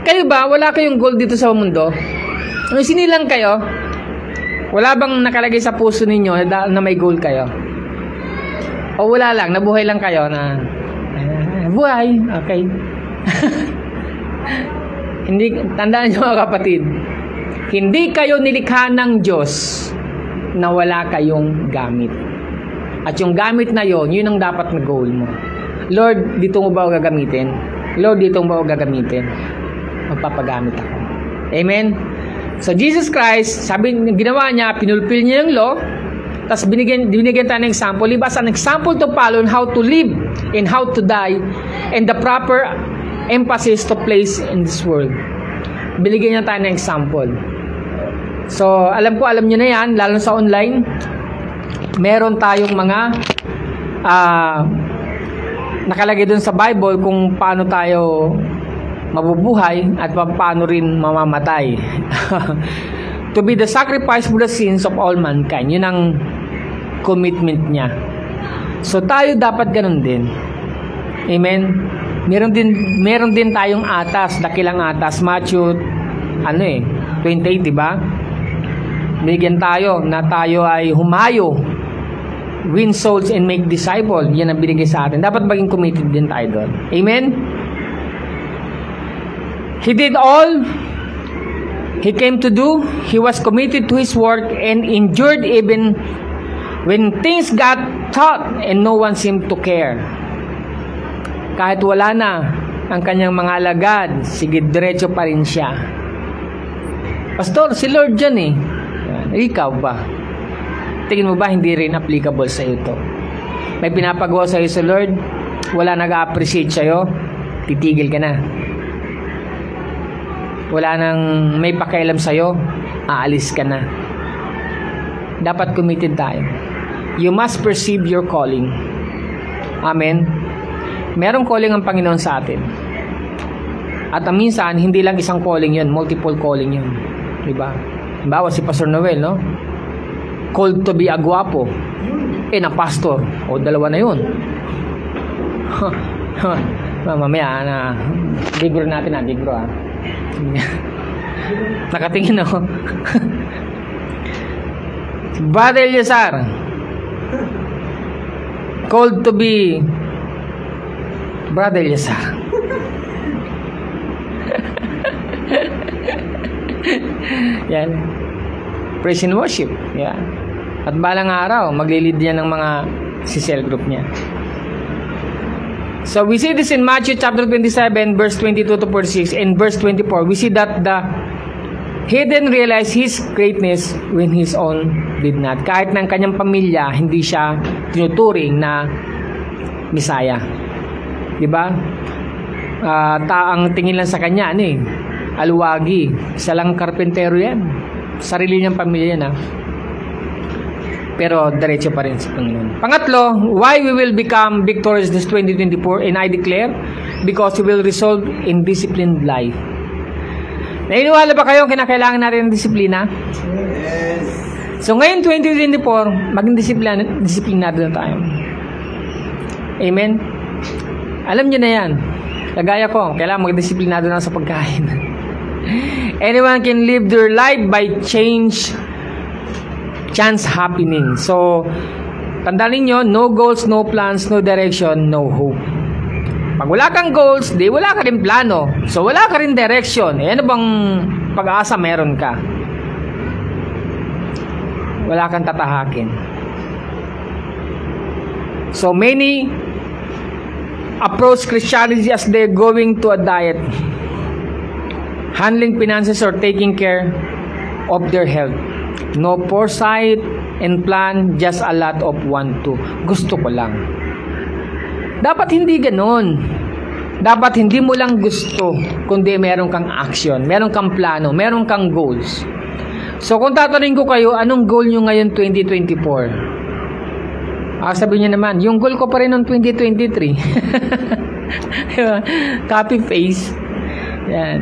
kayo ba, wala kayong goal dito sa mundo? Sinilang kayo? Wala bang nakalagay sa puso ninyo na may goal kayo? O wala lang, nabuhay lang kayo na, buhay, okay. Hindi, tandaan nyo mga kapatid, hindi kayo nilikha ng Diyos na wala kayong gamit. At yung gamit na yon, yun ang dapat na goal mo. Lord, dito mo ba ako gagamitin? Lord, dito mo ba ako gagamitin? Magpapagamit ako. Amen? So, Jesus Christ, sabi, ginawa niya, pinulpil niya yung law, tapos binigyan tayo ng example. Leave us an example to follow on how to live and how to die and the proper emphasis to place in this world. Binigyan niya tayo ng example. So, alam niyo na yan, lalo sa online, meron tayong mga nakalagay dun sa Bible kung paano tayo mabubuhay at paano rin mamamatay. To be the sacrifice for the sins of all mankind. Yun ang commitment niya. So tayo dapat ganun din. Amen. Meron din tayong atas, dakilang atas, Matthew 28, di ba? Binigyan tayo na tayo ay humayo, win souls and make disciple. Yan ang binigay sa atin. Dapat maging committed din tayo doon. Amen? He did all he came to do. He was committed to his work and endured even when things got tough and no one seemed to care. Kahit wala na ang kanyang mga alagad, sige, diretso pa rin siya. Pastor, si Lord dyan eh. Ikaw ba? Tingin mo ba hindi rin applicable sa ito? may pinapagawa sa'yo sa Lord, wala nag-appreciate sa'yo, titigil ka na. Wala nang may pakialam sa'yo, aalis ka na. Dapat committed tayo. You must perceive your calling. Amen. Merong calling ang Panginoon sa atin. At minsan, hindi lang isang calling yun, multiple calling yun. Diba? Bawa si Pastor Noel, no? Called to be a guwapo. Na pastor. O, dalawa na yun. Mamaya, bigro natin bigro nakatingin ako. Brother Eliazar, called to be Brother Eliazar. Yan. Praise and worship. Yan. At balang araw, maglilid niya ng mga si cell group niya. So we see this in Matthew chapter 27 verse 22 to 46. In verse 24, we see that he didn't realize his greatness when his own did not. Kahit ng kanyang pamilya, hindi siya tinuturing na Misaya. Diba? Ang tingin lang sa kanya, aluwagi. Isa lang karpentero yan. Sarili niyang pamilya yan, Pero diretso pa rin sa Panginoon. Pangatlo, why we will become victorious this 2024, and I declare, because we will resolve in disciplined life. Nainiwala ba kayo kinakailangan natin ng disiplina? Yes. So ngayon 2024, maging disiplinado na tayo. Amen? Alam nyo na yan. Kagaya ko, kailangan magdisiplinado na sa pagkain. Anyone can live their life by chance happening. So, tandaan ninyo, no goals, no plans, no direction, no hope. Pag wala kang goals, di wala ka rin plano. So, wala ka rin direction. Ano bang pag-asa meron ka? Wala kang tatahakin. So, many approach Christianity as they're going to a diet, handling finances or taking care of their health. No foresight and plan, just a lot of want to. Gusto ko lang. Dapat hindi ganon. Dapat hindi mo lang gusto, kundi meron kang action, meron kang plano, meron kang goals. So kung tatanungin ko kayo, anong goal nyo ngayon 2024? Sabihin nyo naman, yung goal ko pa rin noong 2023. Copy paste. Yan.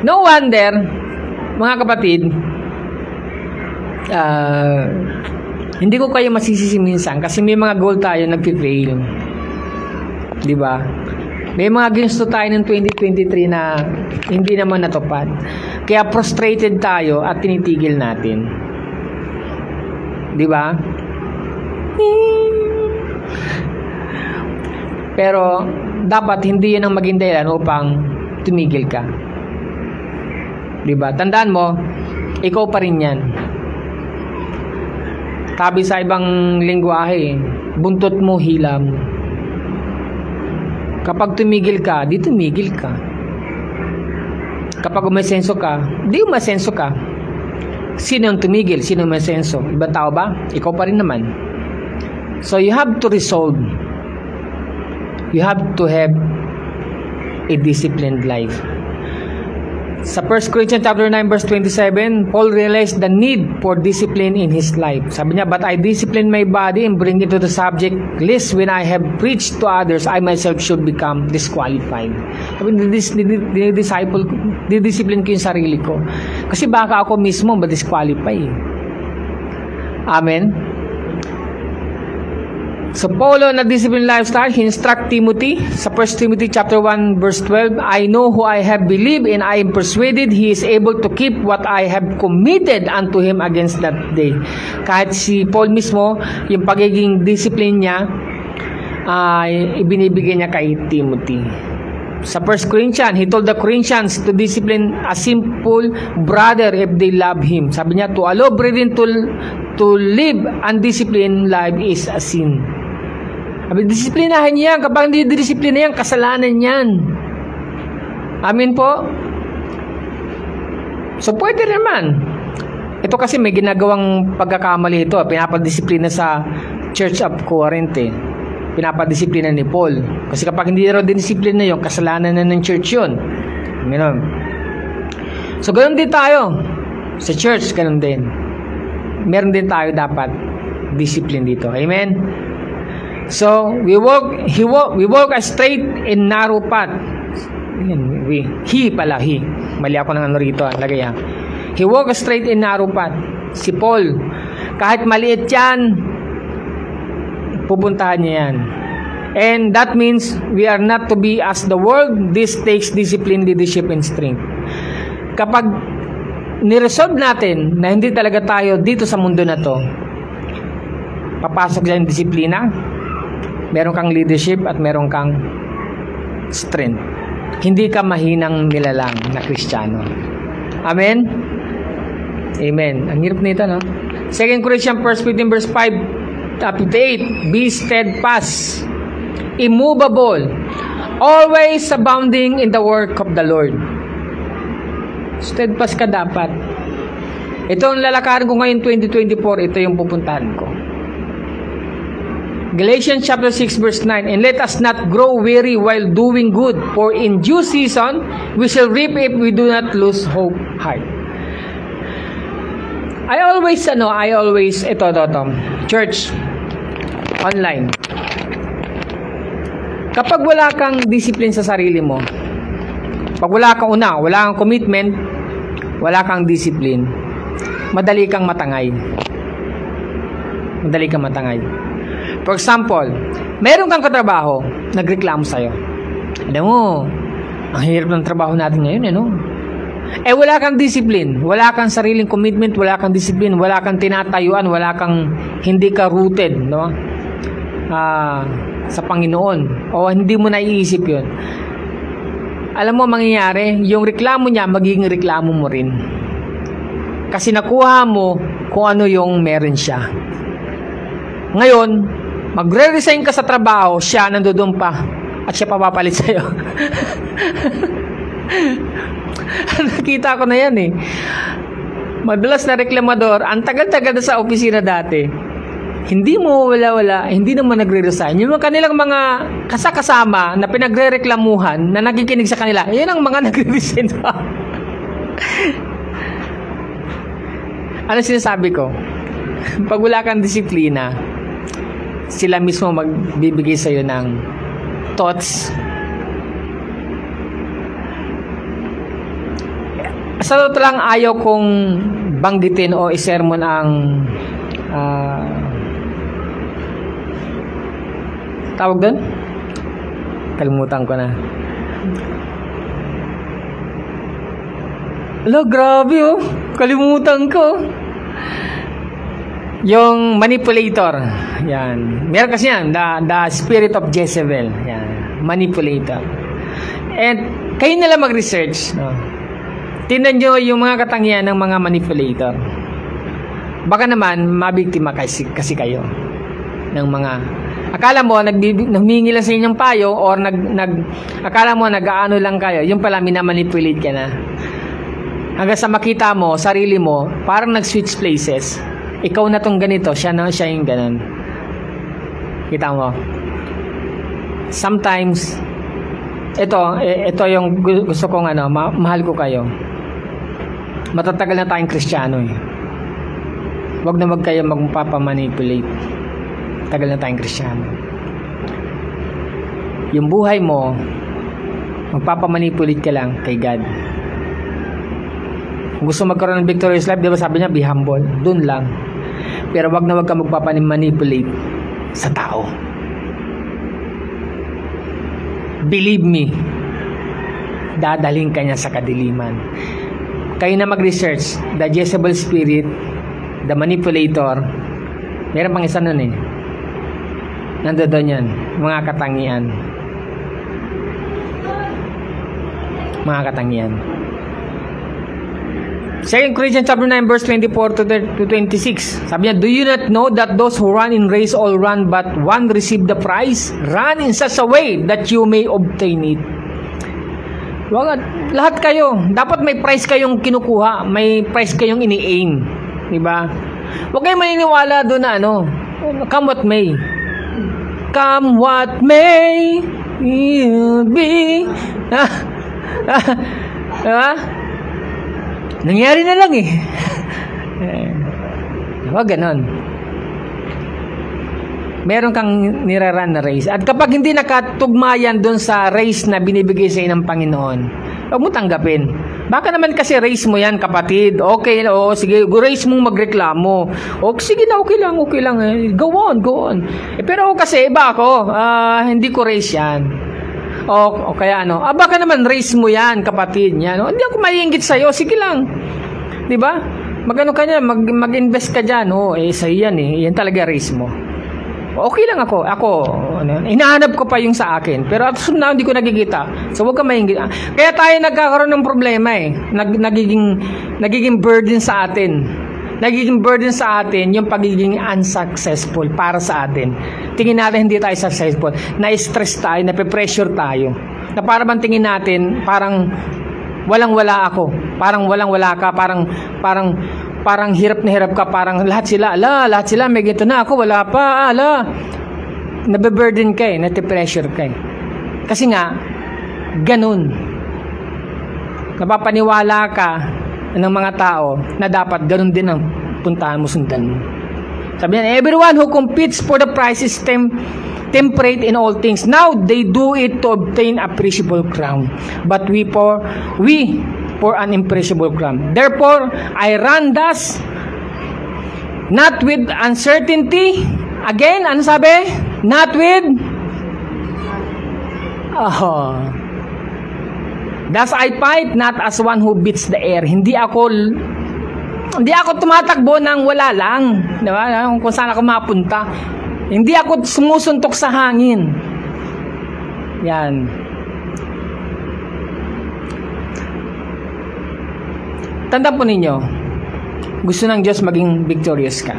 No wonder, mga kapatid, hindi ko kayo masisisi minsan kasi may mga goal tayo nagpi-fail. Diba? May mga ginusto tayo ng 2023 na hindi naman natupad. Kaya frustrated tayo at tinitigil natin. Diba? Pero dapat hindi yun ang maging dahilan upang tumigil ka. Diba? Tandaan mo, ikaw pa rin yan. Sabi sa ibang lingwahe, buntot mo, hila mo. Kapag tumigil ka, di tumigil ka. Kapag umasenso ka, di umasenso ka. Sino ang tumigil? Sino ang umasenso? Ibang tao ba? Ikaw pa rin naman. So you have to resolve. You have to have a disciplined life. Sa 1 Corinthians chapter 9 verse 27, Paul realized the need for discipline in his life. Sabi niya, but I discipline my body and bring it to the subject, lest when I have preached to others, I myself should become disqualified. Sabi, didiscipline ko yung sarili ko. Kasi baka ako mismo ma-disqualify. Amen? So Paulo na disciplined lifestyle, he instruct Timothy sa 1 Timothy chapter 1 verse 12, I know who I have believed and I am persuaded he is able to keep what I have committed unto him against that day. Kahit si Paul mismo, yung pagiging discipline niya, ibinibigay niya kay Timothy. Sa 1 Corinthians, he told the Corinthians to discipline a simple brother if they love him. Sabi niya, to allow brethren to live undisciplined life is a sin. Sabi, disiplinahan niya. Kapag hindi disiplina yan, kasalanan yan. Amin po? So, pwede naman. Ito kasi may ginagawang pagkakamali ito. Pinapadisiplina sa Church of Corinth. pinapadisiplina ni Paul. Kasi kapag hindi raw dinisiplina yun, kasalanan na ng church yun. Ganun. So, ganun din tayo. Sa church, ganun din. Meron din tayo dapat discipline dito. Amen? So, we walk a straight and narrow path. He. Mali ako ng ano rito. Lagay yan. He walk a straight and narrow path. Si Paul, kahit maliit yan, pupuntahan niya yan. And that means we are not to be as the world. This takes discipline, leadership, and strength. Kapag niresolve natin na hindi talaga tayo dito sa mundo na to, papasok dyan yung disiplina, meron kang leadership at meron kang strength. Hindi ka mahinang nilalang na Kristiyano. Amen? Amen. Ang hirap nito, no? 2 Corinthians 1:15 verse 5-8. Be steadfast, immovable, always abounding in the work of the Lord. Steadfast ka dapat. Ito ang lalakarin ko ngayon 2024. Ito yung pupuntahan ko. Galatians chapter 6 verse 9, and let us not grow weary while doing good, for in due season we shall reap if we do not lose hope heart. I always, ito, church, online. Kapag wala kang discipline sa sarili mo, pag wala kang commitment, wala kang discipline, madali kang matangay. For example, meron kang katrabaho, nagreklamo sa'yo. Alam mo, ang hirap ng trabaho natin ngayon, wala kang discipline, wala kang sariling commitment, wala kang discipline, wala kang tinatayuan, hindi ka rooted, sa Panginoon, o hindi mo naiisip yun. Alam mo, mangyayari, yung reklamo niya, magiging reklamo mo rin. Kasi nakuha mo kung ano yung meron siya. Ngayon, magre-resign ka sa trabaho, siya nandoon pa, at siya papapalit sa'yo. Nakita ko na yan Madalas na reklamador, ang tagal-tagal na sa opisina dati, hindi mo wala, hindi naman nagre-resign. Yung kanilang mga kasama na pinagre-reklamuhan, na nakikinig sa kanila, yun ang mga nagre-resign pa. Ano sinasabi ko? Pag wala kang disiplina, sila mismo magbibigay sa'yo ng thoughts. Sa totoo lang, ayaw kong banggitin o isermon ang tawag doon? Kalimutan ko na. Grabe kalimutan ko. Yung manipulator. Yan. Meron kasi yan, the spirit of Jezebel. Yan. Manipulator. And kayo nila mag-research. Tingnan nyo yung mga katangian ng mga manipulator. Baka naman, mabiktima kasi kayo ng mga akala mo, nagmingi lang sa inyong payo or akala mo, nag-aano lang kayo. Yung pala, minamanipulate ka na. Hanggang sa makita mo, sarili mo, parang nag-switch places. Ikaw na tong ganito, siya yung ganon. Kita mo? Sometimes, ito yung gusto kong mahal ko kayo. Matatagal na tayong Kristiyano Wag na kayo magpapamanipulate. Tagal na tayong Kristiyano. Yung buhay mo, magpapamanipulate ka lang kay God. Kung gusto magkaroon ng victorious life, diba sabi niya, be humble. Doon lang. Pero wag na wag ka magpapamanipulate sa tao. Believe me, dadalhin ka niya sa kadiliman. Kayo na mag-research, the Jezebel spirit, the manipulator, meron pang isa nun nandoon yan, mga katangian. Mga katangian. 2 Corinthians chapter 9 verse 24 to 26. Sabi niya, do you not know that those who run in race all run, but one receive the prize? Run in such a way that you may obtain it. Lahat kayo, dapat may prize kayong kinukuha, may prize kayong ini-aim. Diba? Huwag kayong maniniwala doon na come what may. come what may, you'll be. Diba? Nangyari na lang eh. Diba, ganon. Meron kang niraran na race. At kapag hindi nakatugma yan doon sa race na binibigay sa ng Panginoon, huwag mo tanggapin. Baka naman kasi race mo yan, kapatid. Okay, sige, race mong magreklamo. Sige na, okay lang. Go on. Pero kasi iba ako, hindi ko race yan. O kaya baka naman race mo yan, kapatid. Yan. Hindi ako maiinggit sa'yo, sige lang. Diba? Magano ka niya, mag-invest ka dyan. Sa'yo yan eh. Yan talaga race mo. Okay lang ako. Hinahanap ko pa yung sa akin. Pero at now, hindi ko nakikita. So, huwag ka maingit. Kaya tayo nagkakaroon ng problema eh. Nagiging burden sa atin. Nagiging burden sa atin yung pagiging unsuccessful para sa atin. Tingin natin hindi tayo successful. Na-stress tayo, nape-pressure tayo. Na para bang tingin natin, parang walang-wala ako. Parang walang-wala ka. Parang hirap na hirap ka, parang lahat sila may ganito na, ako wala pa, nabe-burden ka eh, nati-pressure ka eh. Kasi nga, ganun. Napapaniwala ka ng mga tao na dapat ganun din ang puntahan mo, sundan mo. Sabi niya, everyone who competes for the prize is temperate in all things. Now, they do it to obtain appreciable crown. But we for an imperishable crown. Therefore, I run thus, not with uncertainty. Again, ano sabi? Not with thus I fight not as one who beats the air. Hindi ako tumatakbo nang wala lang. Diba? Kung saan ako mapunta. Hindi ako sumusuntok sa hangin. Yan. Tandaan po ninyo, gusto ng Diyos maging victorious ka.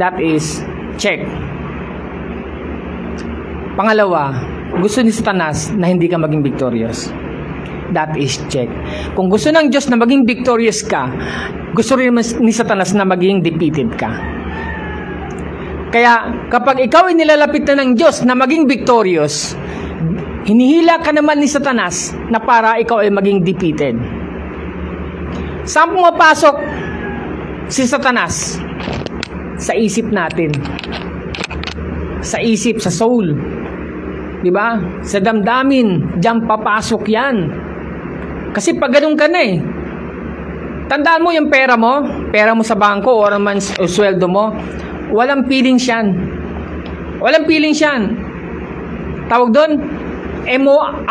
That is, check. Pangalawa, gusto ni Satanas na hindi ka maging victorious. That is, check. Kung gusto ng Diyos na maging victorious ka, gusto rin ni Satanas na maging defeated ka. Kaya, kapag ikaw ay nilalapit na ng Diyos na maging victorious, hinihila ka naman ni Satanas na para ikaw ay maging defeated. Saan pumapasok si Satanas? Sa isip natin. Sa isip, sa soul. Diba? Sa damdamin, diyan papasok yan. Kasi pag ganun ka na eh. Tandaan mo yung pera mo sa bangko o naman sweldo mo, walang feelings yan. Tawag doon,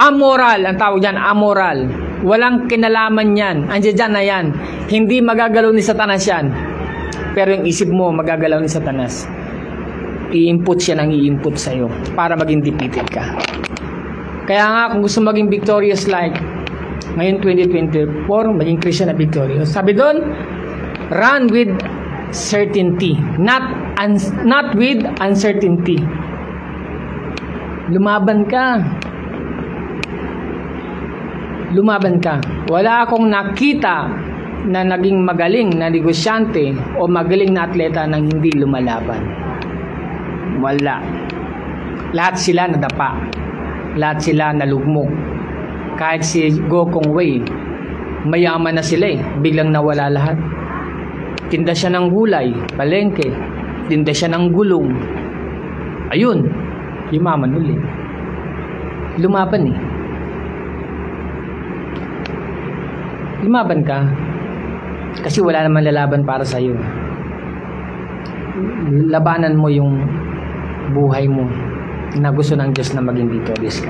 amoral, ang tawag dyan, amoral. Walang kinalaman yan. Andiyan na yan. Hindi magagalaw ni Satanas yan. Pero yung isip mo, magagalaw ni Satanas. I-input siya ng i-input sa'yo para maging defeated ka. Kaya nga, kung gusto maging victorious like ngayon 2024, maging Christian na victorious. Sabi doon, run with certainty. Not with uncertainty. Lumaban ka. Wala akong nakita na naging magaling na negosyante o magaling na atleta nang hindi lumalaban. Wala. Lahat sila nadapa. Lahat sila nalugmok. Kahit si Gokong Wei, mayaman na sila eh. Biglang nawala lahat. Tinda siya ng gulay, palengke. Tinda siya ng gulong. Ayun, yumaman ulit. Lumaban eh. Lumaban ka. Kasi wala naman lalaban para sa'yo. Labanan mo yung buhay mo na gusto ng Diyos na maging victorious ka.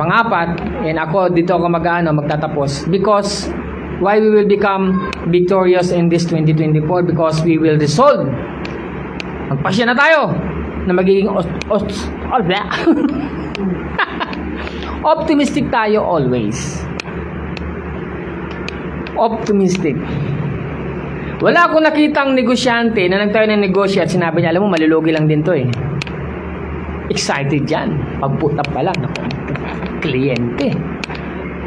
Pangapat, and ako dito ako magtatapos, because why we will become victorious in this 2024? Because we will resolve. Magpasya na tayo na magiging optimistic tayo always. Optimistic. Wala akong nakitang negosyante na nagtayo ng negosyo at sinabi niya, alam mo, malulugi lang din to eh. Excited yan. Pagputap pa lang. Kliyente.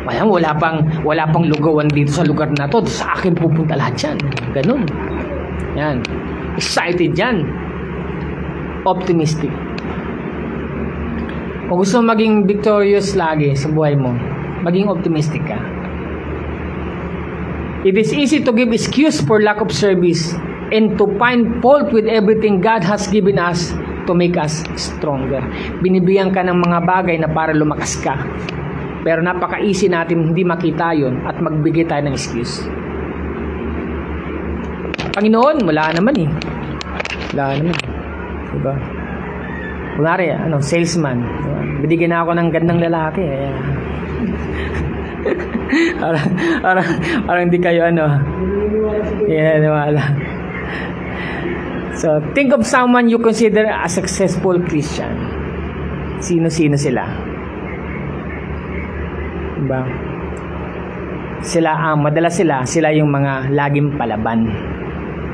Wala pang lugawan dito sa lugar na to. Sa akin pupunta lahat yan. Ganun. Yan. excited yan. Optimistic. Kung gusto mo maging victorious lagi sa buhay mo, maging optimistic ka. It is easy to give excuse for lack of service and to find fault with everything God has given us to make us stronger. Binibigyan ka ng mga bagay na para lumakas ka. Pero napaka-easy natin hindi makita yon at magbigay tayo ng excuse. Panginoon, wala naman eh. Wala naman. Diba? Kunwari, salesman. Diba? Binigyan na ako ng gandang lalaki. Parang hindi kayo wala. So, think of someone you consider a successful Christian. Sino-sino sila? Diba? Madalas sila yung mga laging palaban.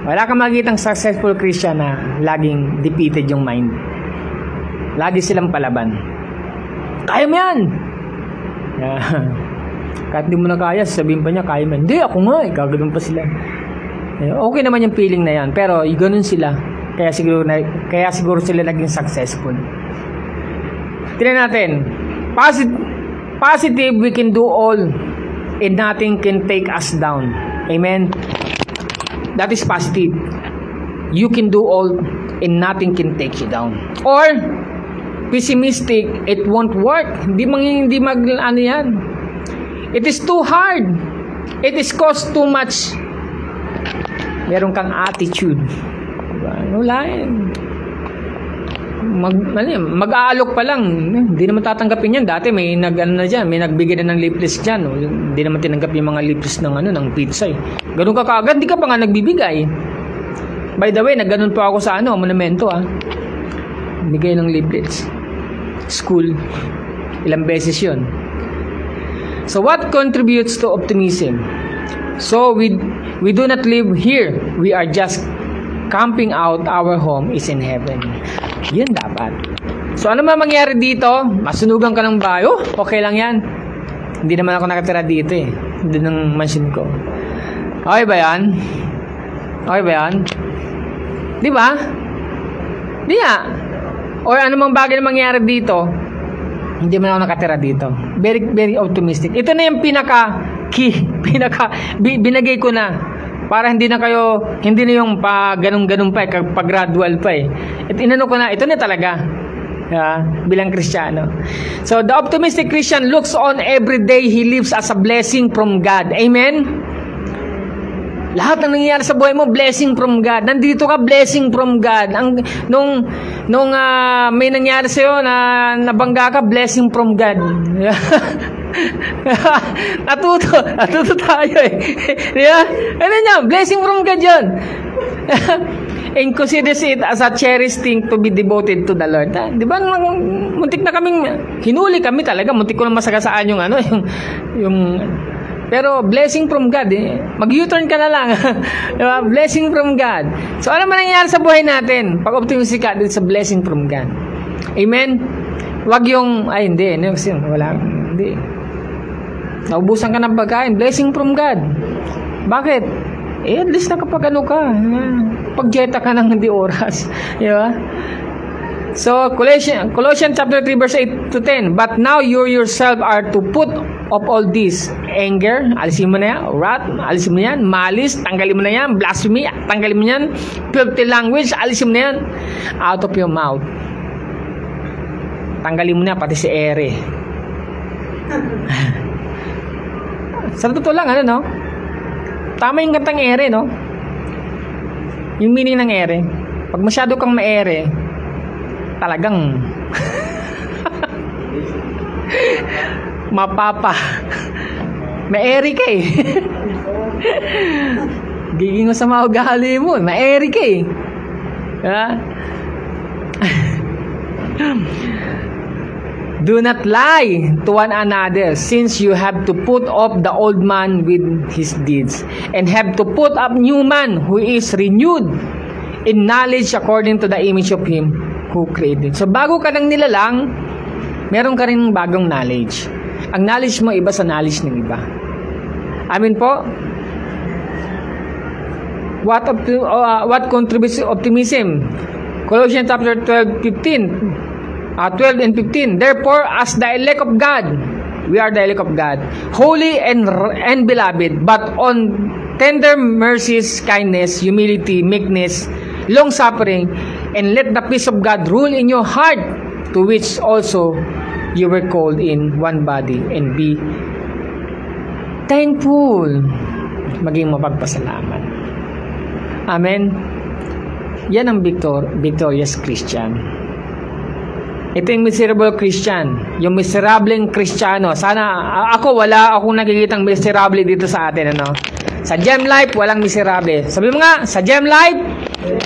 Wala kang makikitang successful Christian na laging defeated yung mind. Lagi silang palaban. Kaya mo yan! Kahit hindi mo na kaya, sabihin pa niya, kaya mo. Hindi, ako nga eh. Gaganoon pa sila. Okay naman yung feeling na yan. Pero, ganun sila. Kaya siguro sila naging successful. Tingnan natin. Positive, we can do all and nothing can take us down. Amen? That is positive. You can do all and nothing can take you down. Or, pessimistic, it won't work. Hindi yan. It is too hard. It is cost too much. Meron kang attitude. Diba? Wala yan. Mag-aalok pa lang. Hindi naman tatanggapin yan. Dati may nagbigay na ng leaflets dyan. Hindi naman tinanggap yung mga leaflets ng pizza eh. Ganun ka kaagad, di ka pa nga nagbibigay. By the way, nagganon pa ako sa monumento bigay ng leaflets. School. Ilang beses yun. So what contributes to optimism? So we do not live here. We are just camping out. Our home is in heaven. Yan dapat. So ano mangyari dito? Masunugan ka ng bahay. Okay lang yan. Hindi naman ako nakatira dito eh. Doon ng mansion ko. Okay ba yan? Okay ba yan? Di ba? Di nga. O ano mang bagay na mangyari dito, hindi man ako nakatira dito. Very, very optimistic. Ito na yung binagay ko na. Para hindi na yung ganun-ganun pa pag-gradual pa eh. Inano ko na, ito na talaga. Bilang Kristiyano. So, the optimistic Christian looks on every day he lives as a blessing from God. Amen? Lahat ng nangyayari sa buhay mo, blessing from God. Nandito ka, blessing from God. Nung may nangyari sa'yo na nabangga ka, blessing from God. Natuto tayo eh. Diba? Ano niya? Blessing from God yun. And considers it as a cherished thing to be devoted to the Lord. Diba? Muntik na kaming, hinuli kami talaga. Muntik ko na masagasaan yung pero blessing from God eh. Mag-U-turn ka na lang. Diba? Blessing from God. So ano man nangyayari sa buhay natin? Pag optimistic ka, it's a blessing from God. Amen? Wag yung, hindi. Wala. Hindi. Naubusan ka ng pagkain. Blessing from God. Bakit? At least nakapag ka. Pag-jeta ka ng hindi oras. Diba? So, Colossians chapter 3 verse 8 to 10. But now you yourself are to put of all this. Anger, alisin mo na yan. Wrath, alisin mo na yan. Malice, tanggalin mo na yan. Blasphemy, tanggalin mo na yan. Filthy language, alisin mo na yan. Out of your mouth. Tanggalin mo na pati si ere. Sa totoo lang, no? Tama yung kantang ere, no? Yung meaning ng ere. Pag masyado kang maere, talagang mapapa. Maeri ka eh. Giging mo sa mga ugali mo. Maeri ka eh. Do not lie to one another, since you have to put off the old man with his deeds, and have to put up new man who is renewed in knowledge according to the image of him who created. So bago ka nang nilalang, meron ka rin bagong knowledge. Ang knowledge mo iba sa knowledge ng iba. Amen po? What contributes to optimism? Colossians chapter 12 and 15. Therefore, as the elect of God, we are the elect of God, holy and beloved, but on tender mercies, kindness, humility, meekness, long-suffering, and let the peace of God rule in your heart, to which also you were called in one body, and be thankful. Maging mapagpasalamat. Amen. Yan ang victorious Christian. Ito yung miserable Christian, yung miserableng Kristiyano. Sana wala akong nakikitang miserable dito sa atin, ano? Sa Gem Life, walang miserable. Sabi mo nga, sa Gem Life,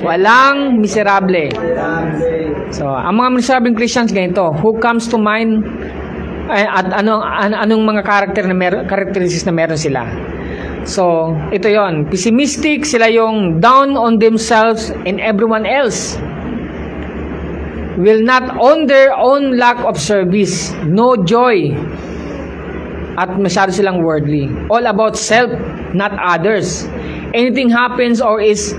walang miserable. So, ang mga miserable Christians ganito, who comes to mind at anong mga characteristics na meron sila. So, ito yon. Pessimistic, sila yung down on themselves and everyone else. Will not own their own lack of service, no joy. At masyado silang worldly. All about self, not others. Anything happens or is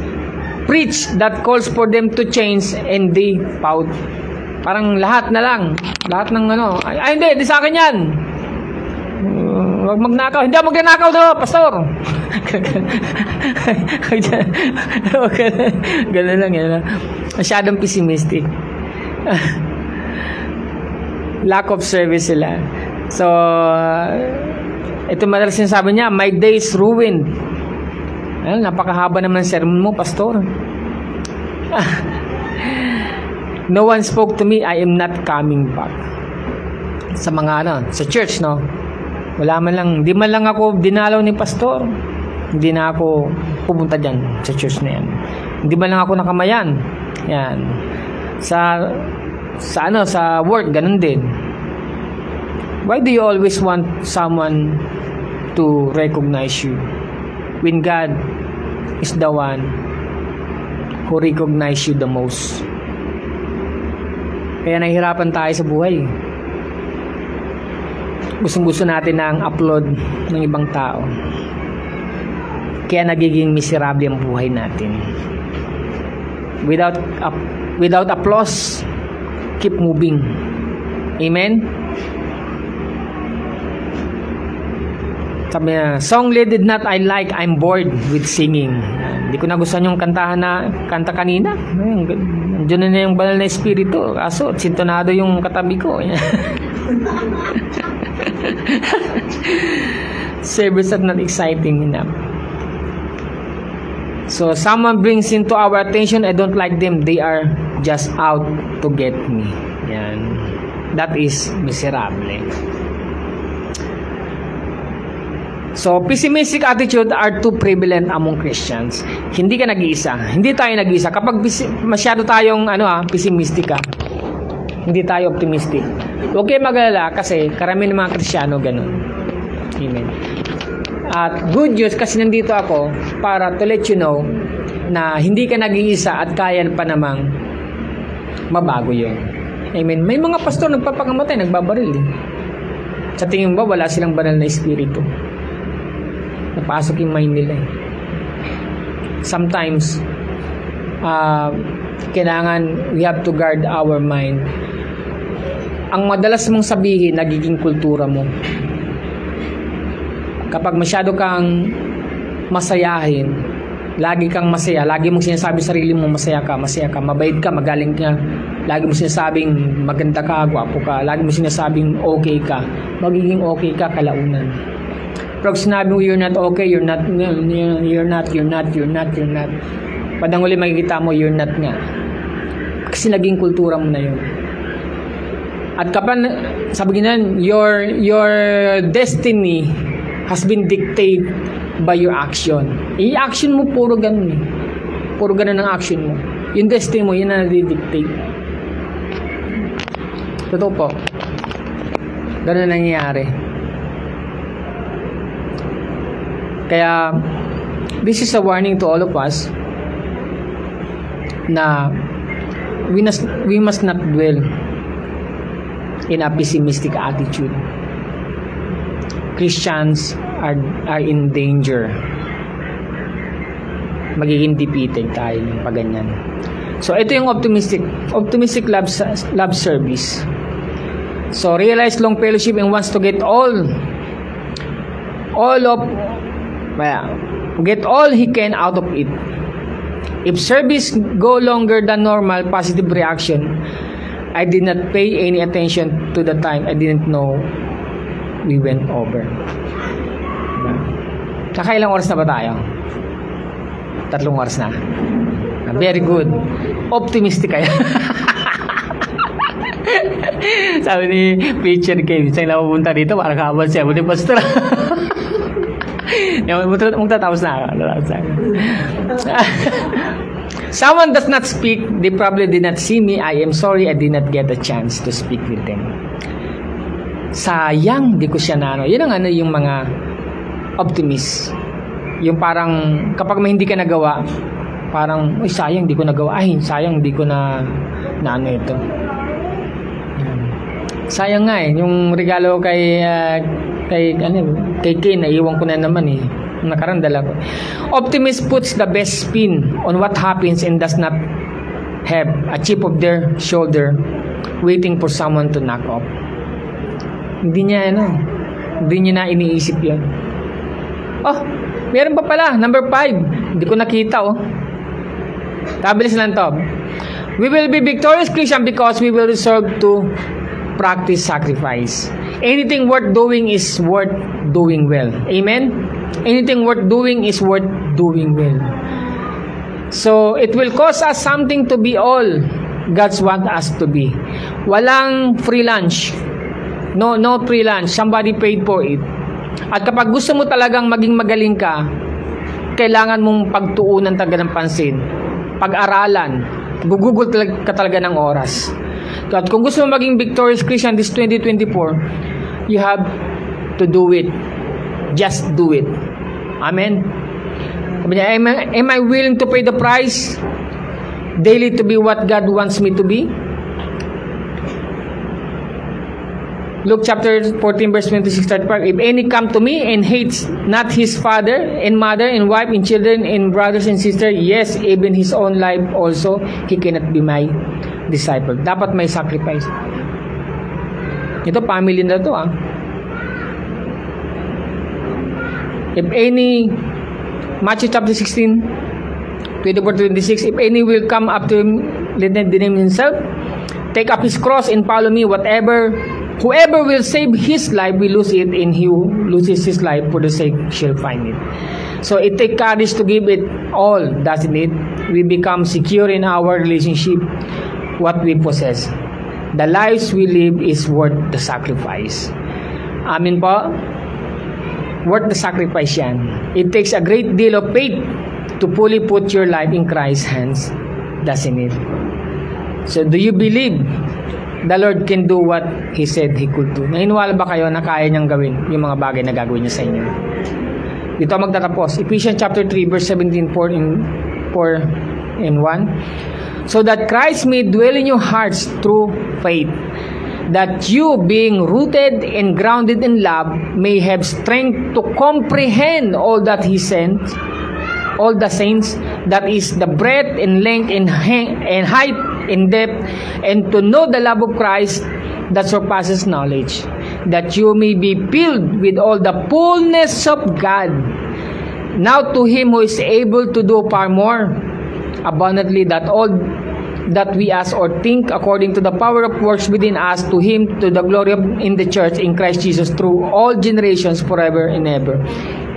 preached that calls for them to change, and they pout. Parang lahat na lang. Lahat ng ano. Ay hindi, di sa akin yan. Huwag magnakaw. Hindi ako magnakaw do, pastor. Ganun lang yan. Masyadong pessimistic. Lack of service sila. So, ito madalas sinasabi niya, my day is ruined. Napakahaba naman ng sermon mo, pastor. No one spoke to me, I am not coming back. Sa mga sa church, no? Wala man lang, di man lang ako dinalaw ni pastor. Hindi na ako pupunta diyan sa church na yan. Hindi man lang ako nakamayan. Yan. Sa work, ganun din. Why do you always want someone to recognize you when God is the one who recognize you the most? Kaya nahihirapan tayo sa buhay. Gustong-gusto natin na ang upload ng ibang tao. Kaya nagiging miserable ang buhay natin. Without applause, keep moving. Amen? Sabi na, song did not I like, I'm bored with singing. Hindi ko nagustuhan yung kanta kanina. Diyan na yung banal na espiritu. Kaso, sintonado yung katabi ko. Service are not exciting enough. So, someone brings into our attention, I don't like them. They are just out to get me. Yan. That is miserable. So, pessimistic attitude are too prevalent among Christians. Hindi ka nag-iisa. Hindi tayo nag-iisa. Kapag masyado tayong pessimistic ka, hindi tayo optimistic. Huwag kayo mag-alala kasi karamihan ng mga Kristiyano ganun. Amen. At good news kasi nandito ako para to let you know na hindi ka nag-iisa at kaya pa namang mabago yun. Amen. May mga pastor nagpapakamatay, nagbabaril eh. Sa tingin ba wala silang banal na espiritu? Napasok yung mind nila eh. Sometimes kailangan we have to guard our mind. Ang madalas mong sabihin nagiging kultura mo. Kapag masyado kang masayahin, lagi kang masaya, lagi mong sinasabi sa sarili mo masaya ka, mabait ka, magaling ka, lagi mong sinasabing maganda ka, gwapo ka, lagi mong sinasabing okay ka, magiging okay ka kalaunan. Pag sinabi mo you're not okay, you're not. Padang uli makikita mo you're not nga. Kasi naging kultura mo na yun. At kapag sabi ganyan, your destiny has been dictated by your action. I-action mo puro ganun eh. Puro ganun ang action mo. Yung destiny mo, yun na nadi-dictate. Totoo po. Ganun ang nangyayari. Kaya, this is a warning to all of us na we must not dwell in a pessimistic attitude. Christians are in danger. magiging defeated tayo ng paganyan. So, ito yung optimistic love service. So, realize long fellowship and wants to get get all he can out of it. If service go longer than normal, positive reaction, I did not pay any attention to the time. I didn't know we went over. Nakailang oras na ba tayo? 3 oras na. Very good. Optimistic kayo. Sabi ni Preacher Kay, saan na pupunta dito? Parang kabal siya. Buti pastor. Magtatapos na ako. Someone does not speak. They probably did not see me. I am sorry I did not get a chance to speak with them. Sayang, di ko siya na. Yun ang yung mga optimist. Yung parang, kapag may hindi ka nagawa, parang, uy, sayang, di ko nagawa. Ay, sayang, di ko na ano ito. Sayang nga yung regalo kay Kay, naiwan ko na naman nakarandala ko. Optimist puts the best spin on what happens and does not have a chip of their shoulder waiting for someone to knock off. Hindi niya na iniisip yan. Oh, meron pa pala, number 5. Hindi ko nakita Tabilis lang to. We will be victorious Christian because we will resolve to practice sacrifice. Anything worth doing is worth doing well. Amen? Anything worth doing is worth doing well. So, it will cost us something to be all God's want us to be. Walang free lunch. No free lunch. Somebody paid for it. At kapag gusto mo talagang maging magaling ka, kailangan mong pagtuunan talaga ng pansin. Pag-aralan. Gugugol ka talaga ng oras. At kung gusto mo maging victorious Christian this 2024, you have to do it. Just do it. Amen? Am I willing to pay the price daily to be what God wants me to be? Luke chapter 14 verse 26-35. If any come to me and hates not his father and mother and wife and children and brothers and sisters, yes, even his own life also, he cannot be my disciple. Dapat may sacrifice. Ito, family na to If any, Matthew chapter 16, 24-26, if any will come after him, let them deny himself, take up his cross and follow me. Whoever will save his life will lose it, and he who loses his life for the sake shall find it. So it takes courage to give it all, doesn't it? We become secure in our relationship, what we possess. The lives we live is worth the sacrifice. Amen po? Worth the sacrifice yan. It takes a great deal of faith to fully put your life in Christ's hands, doesn't it? So do you believe the Lord can do what He said He could do? Naniniwala ba kayo na kaya niyang gawin yung mga bagay na gagawin niya sa inyo? Dito magtatapos. Ephesians chapter 3 verse 17, 4 and 1. So that Christ may dwell in your hearts through faith, that you, being rooted and grounded in love, may have strength to comprehend all that He sent, all the saints, that is the breadth and length and height and depth, and to know the love of Christ that surpasses knowledge, that you may be filled with all the fullness of God. Now to Him who is able to do far more abundantly that all that we ask or think, according to the power of works within us, to Him, to the glory of in the church in Christ Jesus through all generations forever and ever.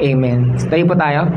Amen. Tayo po tayo.